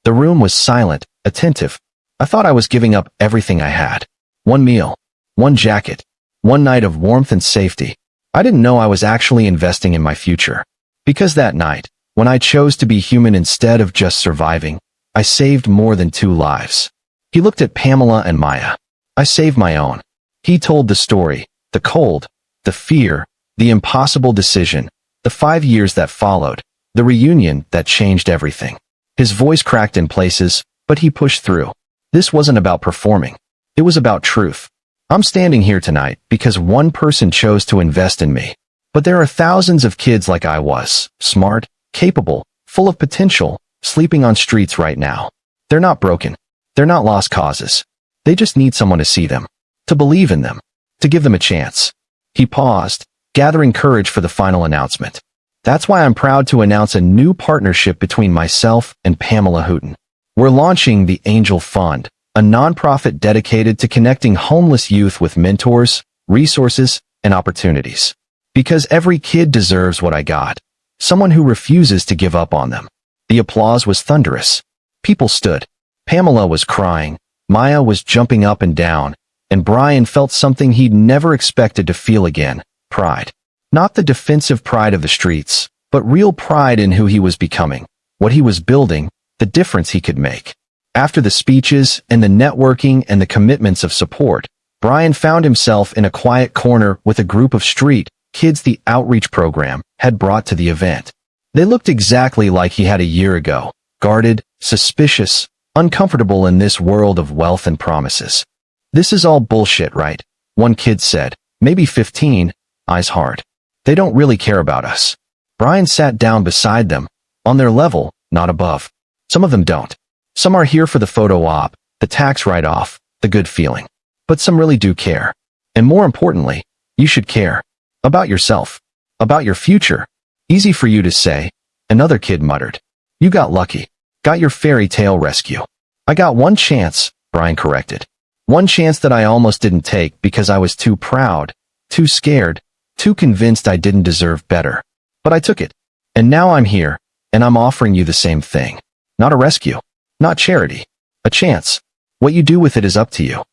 The room was silent, attentive. I thought I was giving up everything I had. One meal, one jacket, one night of warmth and safety. I didn't know I was actually investing in my future. Because that night, when I chose to be human instead of just surviving, I saved more than 2 lives. He looked at Pamela and Maya. I saved my own. He told the story, the cold, the fear, the impossible decision, the 5 years that followed, the reunion that changed everything. His voice cracked in places, but he pushed through. This wasn't about performing. It was about truth. I'm standing here tonight because one person chose to invest in me. But there are thousands of kids like I was, smart, capable, full of potential, sleeping on streets right now. They're not broken. They're not lost causes. They just need someone to see them, to believe in them, to give them a chance. He paused, gathering courage for the final announcement. That's why I'm proud to announce a new partnership between myself and Pamela Hooton. We're launching the Angel Fund, a nonprofit dedicated to connecting homeless youth with mentors, resources, and opportunities. Because every kid deserves what I got. Someone who refuses to give up on them. The applause was thunderous. People stood. Pamela was crying. Maya was jumping up and down. And Brian felt something he'd never expected to feel again. Pride. Not the defensive pride of the streets, but real pride in who he was becoming, what he was building, the difference he could make. After the speeches and the networking and the commitments of support, Brian found himself in a quiet corner with a group of street kids the outreach program had brought to the event. They looked exactly like he had a year ago, guarded, suspicious, uncomfortable in this world of wealth and promises. This is all bullshit, right? One kid said, maybe 15, eyes hard. They don't really care about us. Brian sat down beside them, on their level, not above. Some of them don't. Some are here for the photo op, the tax write-off, the good feeling. But some really do care. And more importantly, you should care. About yourself. About your future. Easy for you to say, another kid muttered. You got lucky. Got your fairy tale rescue. I got one chance, Brian corrected. One chance that I almost didn't take because I was too proud, too scared, too convinced I didn't deserve better. But I took it. And now I'm here, and I'm offering you the same thing. Not a rescue. Not charity. A chance. What you do with it is up to you.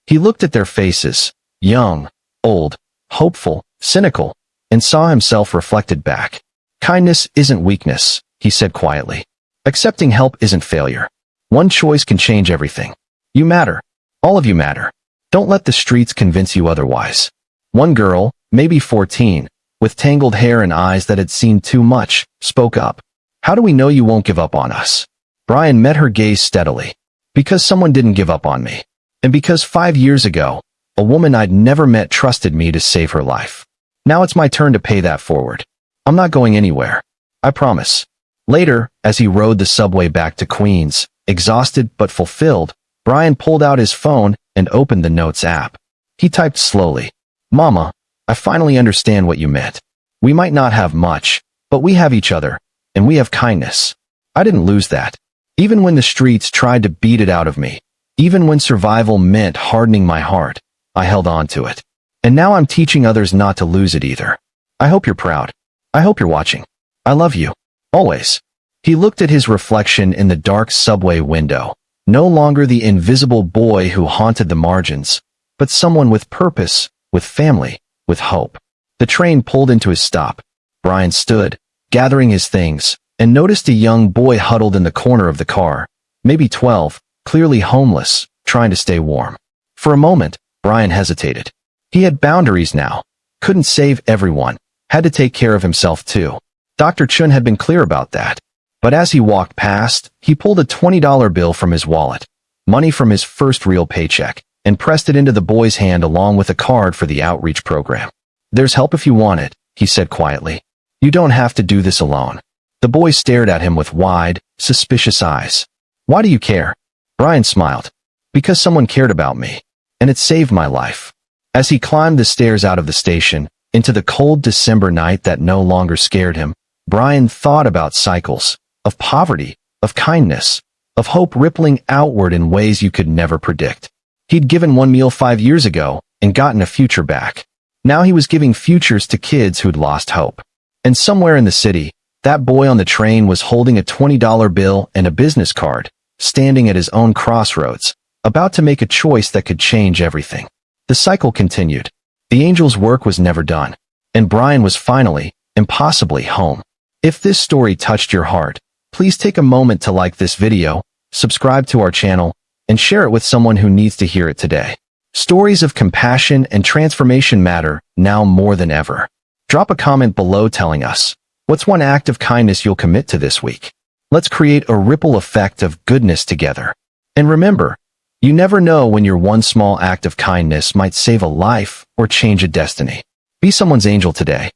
He looked at their faces, young, old, hopeful, cynical, and saw himself reflected back. Kindness isn't weakness, he said quietly. Accepting help isn't failure. One choice can change everything. You matter. All of you matter. Don't let the streets convince you otherwise. One girl, maybe 14, with tangled hair and eyes that had seen too much, spoke up. How do we know you won't give up on us? Brian met her gaze steadily. Because someone didn't give up on me. And because 5 years ago, a woman I'd never met trusted me to save her life. Now it's my turn to pay that forward. I'm not going anywhere. I promise. Later, as he rode the subway back to Queens, exhausted but fulfilled, Brian pulled out his phone and opened the Notes app. He typed slowly. Mama, I finally understand what you meant. We might not have much, but we have each other, and we have kindness. I didn't lose that. Even when the streets tried to beat it out of me, even when survival meant hardening my heart, I held on to it. And now I'm teaching others not to lose it either. I hope you're proud. I hope you're watching. I love you. Always. He looked at his reflection in the dark subway window, no longer the invisible boy who haunted the margins, but someone with purpose, with family, with hope. The train pulled into his stop. Brian stood, gathering his things, and noticed a young boy huddled in the corner of the car, maybe 12, clearly homeless, trying to stay warm. For a moment, Brian hesitated. He had boundaries now. Couldn't save everyone. Had to take care of himself too. Dr. Chun had been clear about that. But as he walked past, he pulled a $20 bill from his wallet, money from his first real paycheck, and pressed it into the boy's hand along with a card for the outreach program. "There's help if you want it," he said quietly. "You don't have to do this alone." The boy stared at him with wide, suspicious eyes. "Why do you care?" Brian smiled. "Because someone cared about me. And it saved my life." As he climbed the stairs out of the station, into the cold December night that no longer scared him, Brian thought about cycles, of poverty, of kindness, of hope rippling outward in ways you could never predict. He'd given one meal 5 years ago and gotten a future back. Now he was giving futures to kids who'd lost hope. And somewhere in the city, that boy on the train was holding a $20 bill and a business card, standing at his own crossroads, about to make a choice that could change everything. The cycle continued. The angel's work was never done, and Brian was finally, impossibly, home. If this story touched your heart, please take a moment to like this video, subscribe to our channel, and share it with someone who needs to hear it today. Stories of compassion and transformation matter now more than ever. Drop a comment below telling us, what's one act of kindness you'll commit to this week? Let's create a ripple effect of goodness together. And remember, you never know when your one small act of kindness might save a life or change a destiny. Be someone's angel today.